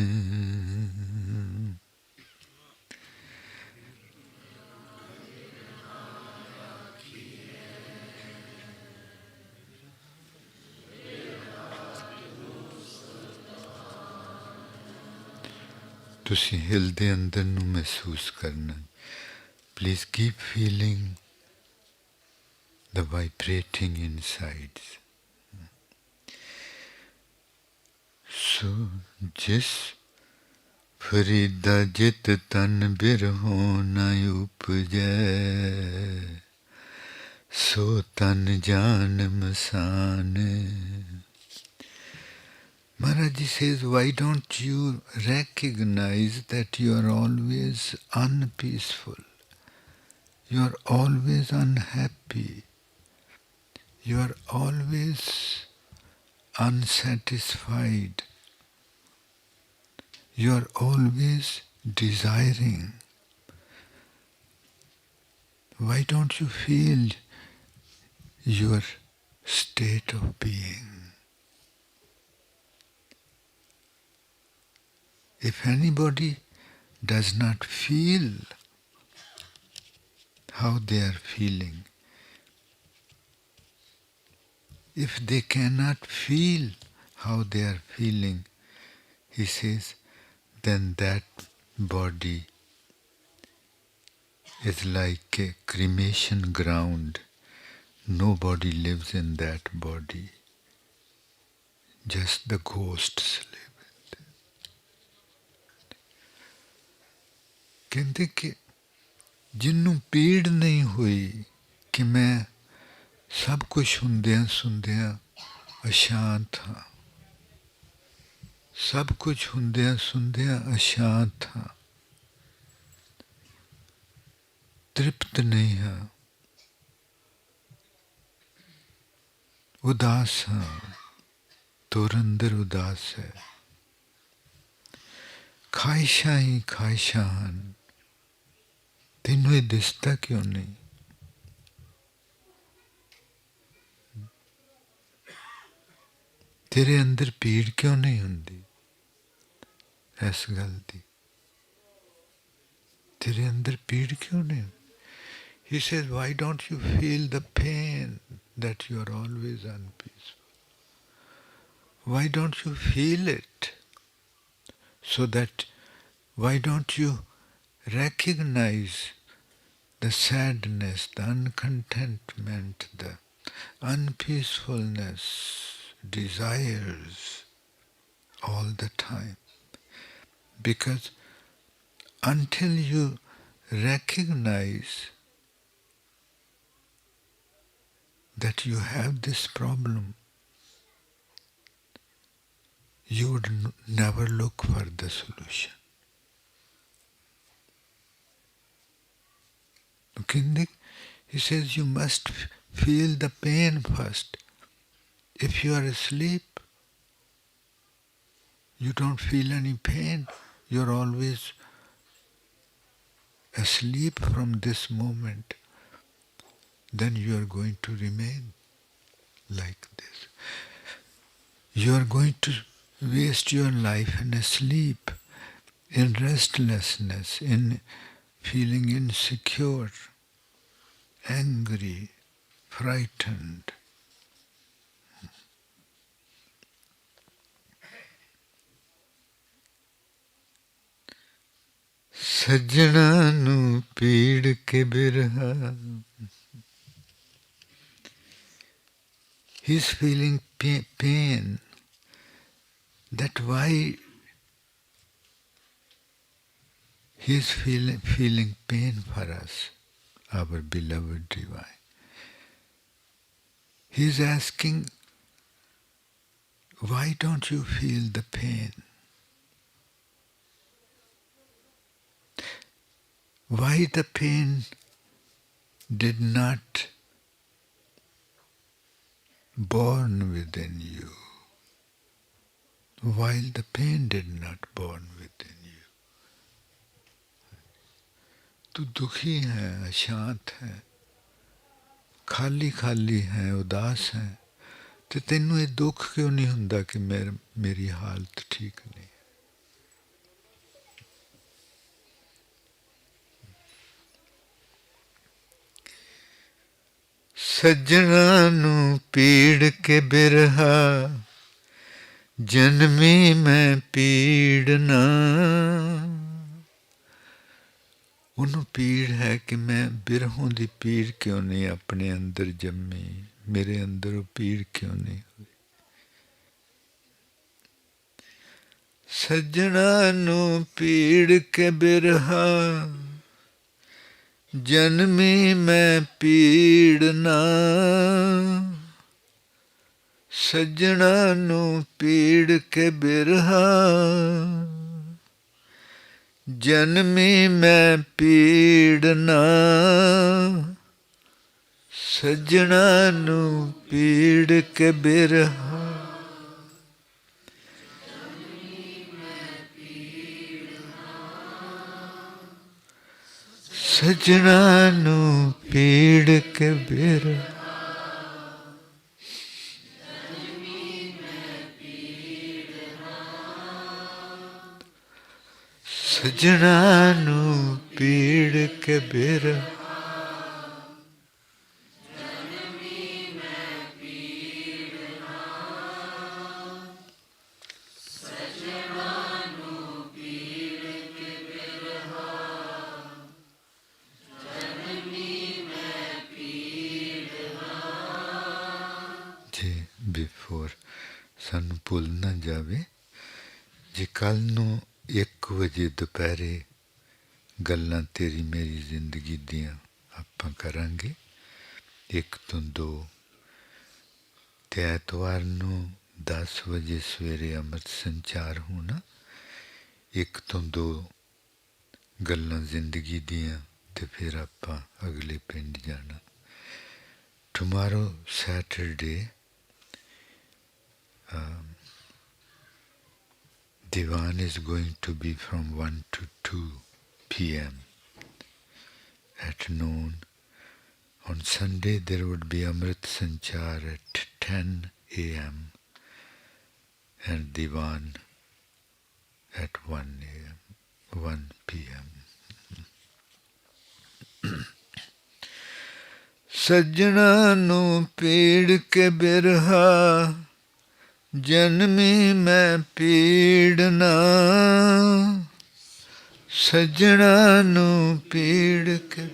तुसी हिलदे अंदर नू महसूस करना। Please keep feeling the vibrating insides. So, जिस फरीदा जित तन बिरहों न उपजै, सो तन जान मसान। Maharaj says, why don't you recognize that you are always unpeaceful? You are always unhappy. You are always unsatisfied. You are always desiring. Why don't you feel your state of being? If anybody does not feel how they are feeling, if they cannot feel how they are feeling, he says, then that body is like a cremation ground. Nobody lives in that body. Just the ghosts live. कहते कि जिन्नू पीड़ नहीं हुई कि मैं सब कुछ ਹੁੰਦਿਆਂ ਸੁਣਦਿਆਂ ਅਸ਼ਾਂਤ ਹਾਂ सब कुछ ਹੁੰਦਿਆਂ ਸੁਣਦਿਆਂ ਅਸ਼ਾਂਤ ਹਾਂ तृप्त नहीं हाँ उदास हाँ तोर अंदर उदास है ख्वाहिशां ही ख्वाहिशां ਹਨ ਤੈਨੂੰ ਇਹ ਦਿਸਦਾ ਕਿਉਂ ਨਹੀਂ ਤੇਰੇ ਅੰਦਰ ਪੀੜ ਕਿਉਂ ਨਹੀਂ ਹੁੰਦੀ ਇਸ ਗੱਲ ਦੀ ਤੇਰੇ ਅੰਦਰ ਪੀੜ ਕਿਉਂ ਨਹੀਂ He says, why don't you feel the pain that you are always unpeaceful? Why don't you feel it? So that, why don't you recognize the sadness, the uncontentment, the unpeacefulness, desires all the time? Because until you recognize that you have this problem, you would never look for the solution. Okay? He says you must feel the pain first. If you are asleep, you don't feel any pain. You're always asleep from this moment. Then you are going to remain like this. You are going to waste your life in sleep, in restlessness, in feeling insecure, angry, frightened. सज्जणा नू पीड़ के बिरहा He's feeling pain. That why he's feeling pain for us, our beloved divine. He's asking, why don't you feel the pain? Why the pain did not born within you, while the pain did not born within you. तू दुखी है, अशांत है, खाली खाली है, उदास है, तो तेनू ये दुख क्यों नहीं हुंदा कि मेरी हालत ठीक नहीं है? सज्जणा नू पीड़ के बिरहा जन्मी मैं पीड़ ना ਉਹਨੂੰ ਪੀੜ ਹੈ ਕਿ ਮੈਂ ਬਿਰਹੋਂ ਦੀ ਪੀੜ ਕਿਉਂ ਨਹੀਂ ਆਪਣੇ ਅੰਦਰ ਜੰਮੀ ਮੇਰੇ ਅੰਦਰ ਉਹ ਪੀੜ ਕਿਉਂ ਨਹੀਂ ਹੋਈ ਸੱਜਣਾ ਨੂੰ ਪੀੜ ਕੇ ਬਿਰਹਾ ਜਨਮੀ ਮੈਂ ਪੀੜ ਨਾ ਸੱਜਣਾ ਨੂੰ ਪੀੜ ਕੇ ਬਿਰਹਾ ਜਨਮੀ ਮੈਂ ਪੀੜ ਨਾ ਸੱਜਣਾ ਨੂੰ ਪੀੜ ਕੇ ਬਿਰਹਾ ਸੱਜਣਾ ਨੂੰ ਪੀੜ ਕੇ ਬਿਰਹਾ ਸੱਜਣਾ ਨੂੰ ਪੀੜ ਕੇ ਬਿਰਹਾ ਜੀ ਬਿਫੋਰ ਸਾਨੂੰ ਭੁੱਲ ਨਾ ਜਾਵੇ ਜੇ ਕੱਲ੍ਹ ਨੂੰ 1 ਵਜੇ ਦੁਪਹਿਰੇ ਗੱਲਾਂ ਤੇਰੀ ਮੇਰੀ ਜ਼ਿੰਦਗੀ ਦੀਆਂ ਆਪਾਂ ਕਰਾਂਗੇ 1 ਤੋਂ 2 ਤੇ ਐਤਵਾਰ ਨੂੰ 10 ਵਜੇ ਸਵੇਰੇ ਅੰਮ੍ਰਿਤ ਸੰਚਾਰ ਹੋਣਾ। 1 ਤੋਂ 2 ਗੱਲਾਂ ਜ਼ਿੰਦਗੀ ਦੀਆਂ ਤੇ ਫਿਰ ਆਪਾਂ ਅਗਲੇ ਪਿੰਡ ਜਾਣਾ। Tomorrow, Saturday, Divan is going to be from 1 to 2 p.m. at noon. On Sunday there would be Amrit Sanchar at 10 a.m. and Divan at 1 p.m. ਸੱਜਣਾ ਨੂੰ ਪੀੜ ਕੇ ਬਿਰਹਾ, ਜਨਮੀ ਮੈਂ ਪੀੜ ਨਾ। ਸੱਜਣਾ ਨੂੰ ਪੀੜ ਕੇ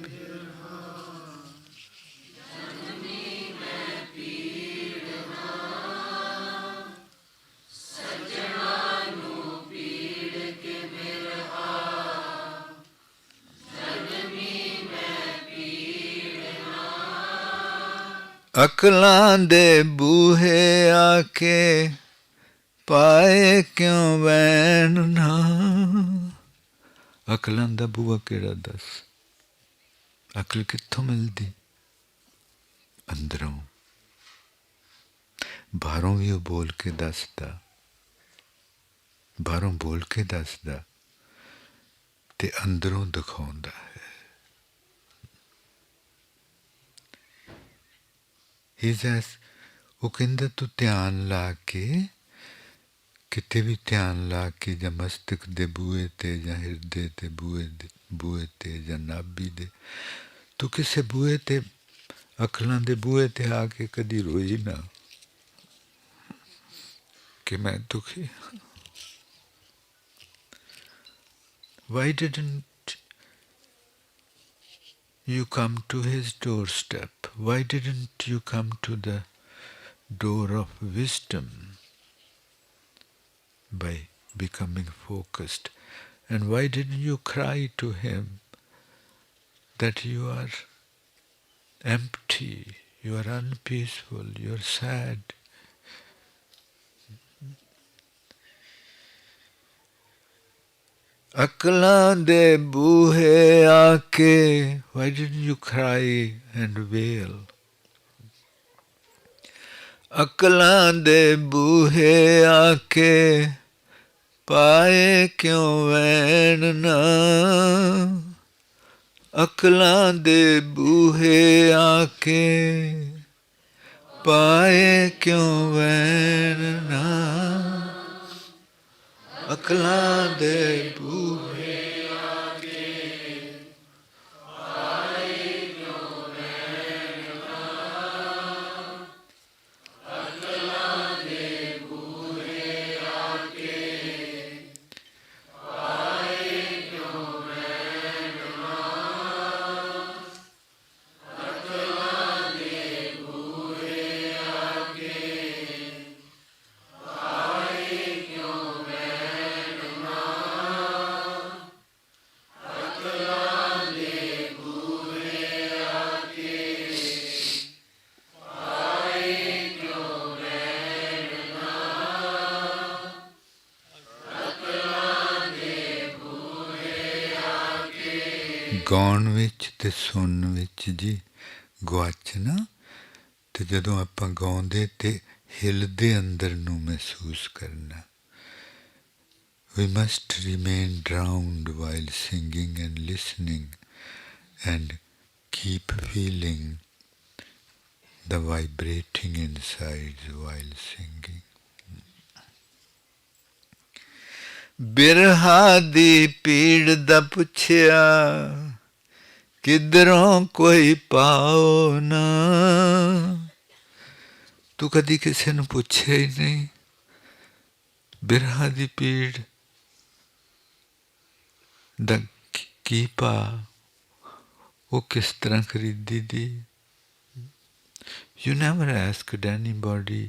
ਅਕਲਾਂ ਦੇ ਬੂਹੇ ਆ ਕੇ ਪਾਏ ਕਿਉਂ ਵੈਣ ਨਾ। ਅਕਲਾਂ ਦਾ ਬੂਹਾ ਕਿਹੜਾ ਦੱਸ? ਅਕਲ ਕਿੱਥੋਂ ਮਿਲਦੀ? ਅੰਦਰੋਂ। ਬਾਹਰੋਂ ਵੀ ਉਹ ਬੋਲ ਕੇ ਦੱਸਦਾ, ਬਾਹਰੋਂ ਬੋਲ ਕੇ ਦੱਸਦਾ ਤੇ ਅੰਦਰੋਂ ਦਿਖਾਉਂਦਾ ਹੈ। ਉਹ ਕਹਿੰਦਾ ਤੂੰ ਧਿਆਨ ਲਾ ਕੇ, ਕਿਤੇ ਵੀ ਧਿਆਨ ਲਾ ਕੇ, ਜਾਂ ਮਸਤਕ ਦੇ ਬੂਹੇ ਤੇ, ਜਾਂ ਹਿਰਦੇ ਦੇ ਬੂਹੇ ਤੇ, ਜਾਂ ਨਾਭੀ ਦੇ, ਤੂੰ ਕਿਸੇ ਬੂਹੇ ਤੇ, ਅਕਲਾਂ ਦੇ ਬੂਹੇ ਤੇ ਆ ਕੇ ਕਦੀ ਰੋਈ ਨਾ ਕਿ ਮੈਂ ਦੁਖੀ। Why didn't you come to his doorstep? Why didn't you come to the door of wisdom by becoming focused? And why didn't you cry to him that you are empty, you are unpeaceful, you are sad? ਅਕਲਾਂ ਦੇ ਬੂਹੇ ਆ ਕੇ, why didn't you cry and wail? ਅਕਲਾਂ ਦੇ ਬੂਹੇ ਆ ਕੇ ਪਾਏ ਕਿਉਂ ਵੈਣ ਨਾ। ਅਕਲਾਂ ਦੇ ਬੂਹੇ ਆ ਕੇ ਪਾਏ ਕਿਉਂ ਵੈਣ ਨਾ। ਅਕਲਾਂ ਦੇ ਬੂਹੇ ਆ ਕੇ ਪਾਏ ਕਿਉਂ ਵੈਣ ਨਾ। ਅਕਲਾਂ ਦੇ ਬੂਹੇ ਆ ਕੇ ਪਾਏ ਕਿਉਂ ਵੈਣ ਨਾ। ਅਕਲਾਂ ਦੇ ਬੂਹੇ ਆ ਕੇ ਪਾਏ ਕਿਉਂ ਵੈਣ ਨਾ। ਅਕਲਾਂ ਦੇ ਬੂਹੇ ਆ ਕੇ ਪਾਏ ਕਿਉਂ ਵੈਣ ਨਾ। ਅਕਲਾਂ ਦੇ ਬੂਹੇ ਆ ਕੇ। ਗਾਉਣ ਵਿੱਚ ਤੇ ਸੁਣਨ ਵਿੱਚ ਜੀ ਗੁਆਚਣਾ, ਤੇ ਜਦੋਂ ਆਪਾਂ ਗਾਉਂਦੇ ਤੇ ਹਿਲਦੇ ਅੰਦਰ ਨੂੰ ਮਹਿਸੂਸ ਕਰਨਾ। We must remain drowned while singing and listening and keep feeling the vibrating inside while singing. ਬਿਰਹਾ ਦੀ ਪੀੜ ਦਾ ਪੁੱਛਿਆ, ਕਿਧਰੋਂ ਕੋਈ ਪਾਓ ਨਾ। ਤੂੰ ਕਦੀ ਕਿਸੇ ਨੂੰ ਪੁੱਛਿਆ ਹੀ ਨਹੀਂ ਬਿਰਹਾ ਦੀ ਪੀੜ ਦਾ ਕੀ ਭਾ, ਉਹ ਕਿਸ ਤਰ੍ਹਾਂ ਖਰੀਦੀ ਦੀ। You never asked anybody,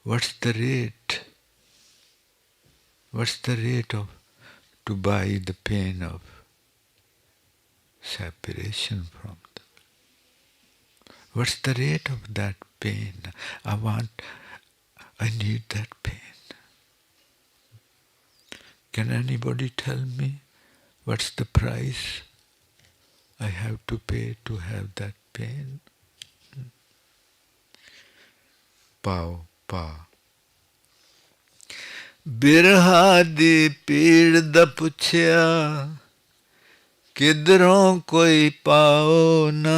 what's the rate? What's the rate of to buy the pain of separation from them? What's the rate of that pain? I need that pain. Can anybody tell me what's the price I have to pay to have that pain? Pao, pa. ਬਿਰਹਾ ਦੀ ਪੀੜ ਦਾ ਪੁੱਛਿਆ ਕਿਧਰੋਂ ਕੋਈ ਪਾਓ ਨਾ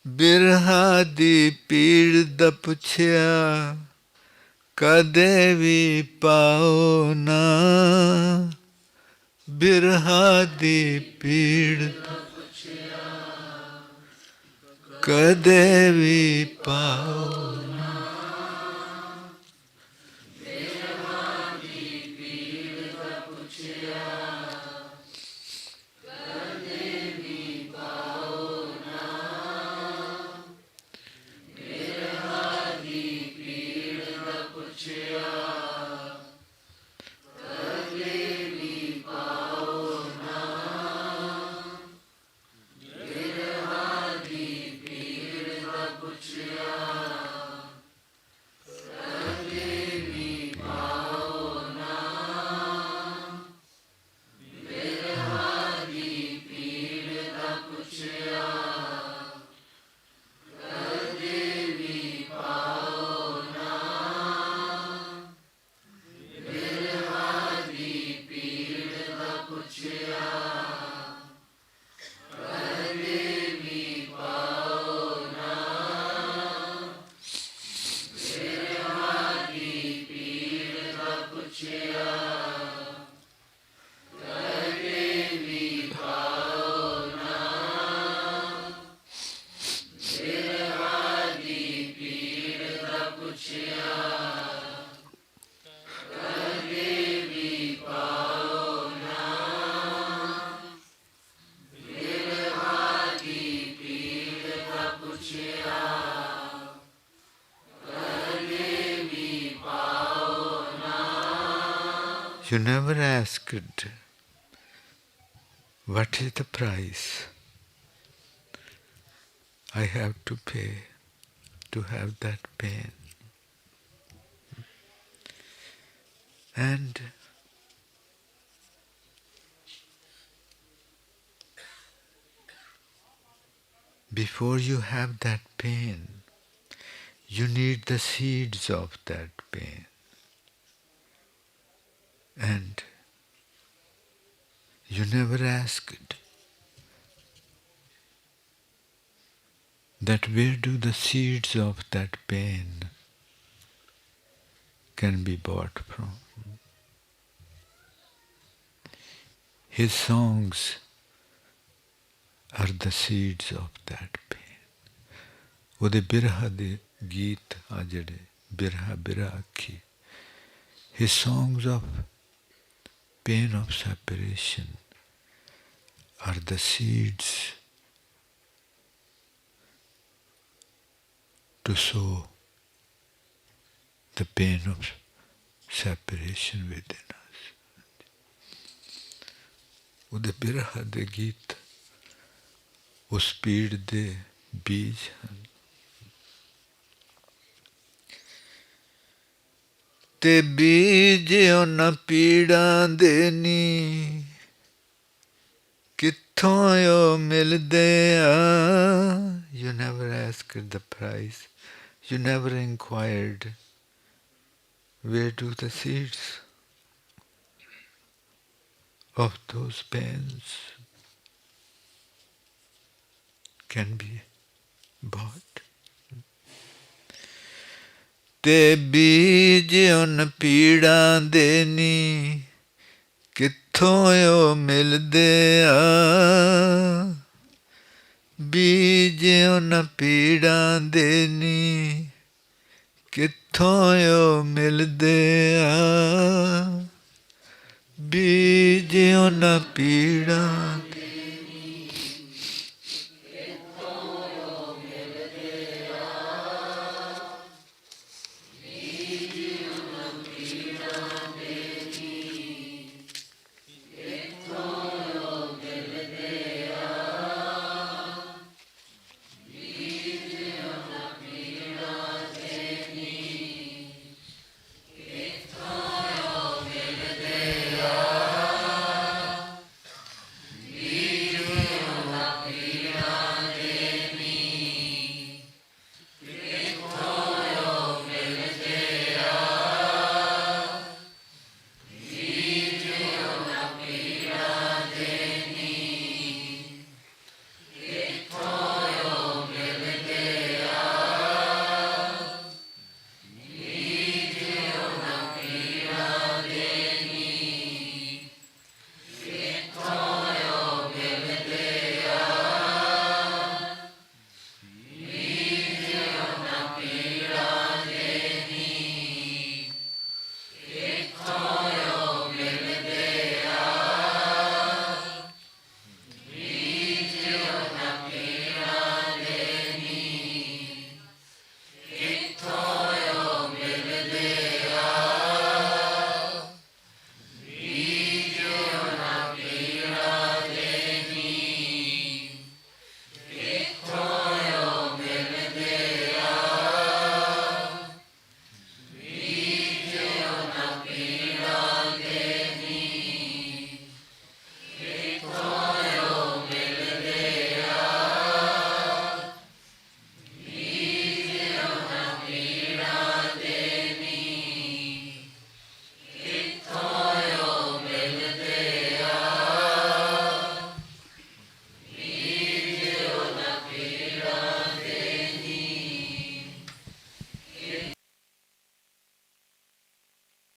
ਬਿਰਹਾ ਦੀ ਪੀੜ ਦਾ ਪੁੱਛਿਆ ਕਦੇ ਵੀ ਪਾਓ ਨਾ ਬਿਰਹਾ ਦੀ ਪੀੜ ਦਾ ਪੁੱਛਿਆ ਕਦੇ ਵੀ ਪਾਓ You never asked, what is the price I have to pay to have that pain? And before you have that pain, you need the seeds of that pain. And you never asked that where do the seeds of that pain can be bought from. His songs are the seeds of that pain. ਉਹਦੇ ਬਿਰਹਾ ਦੇ ਗੀਤ ਆ ਜਿਹੜੇ ਬਿਰਹਾ ਬਿਰਹਾ ਅੱਖੀ. His songs of pain of separation are the seeds to sow the pain of separation within us. ਉਹਦੇ ਬਿਰਹਾ ਦੇ ਗੀਤ ਉਸ ਪੀੜ ਦੇ ਬੀਜ ਹਨ. ਤੇ ਬੀਜ ਉਹਨਾਂ ਪੀੜਾਂ ਦੇ ਨੀ ਕਿੱਥੋਂ ਉਹ ਮਿਲਦੇ ਆ. You never asked the price. You never inquired where do the seeds of those pains can be bought. ਤੇ ਬੀਜ ਉਨ ਪੀੜਾਂ ਦੇ ਨੀ ਕਿੱਥੋਂ ਉਹ ਮਿਲਦੇ ਆ. ਬੀਜ ਉਨ ਪੀੜਾਂ ਦੇ ਨੀ ਕਿੱਥੋਂ ਉਹ ਮਿਲਦੇ ਆ. ਬੀਜ ਉਨ ਪੀੜਾਂ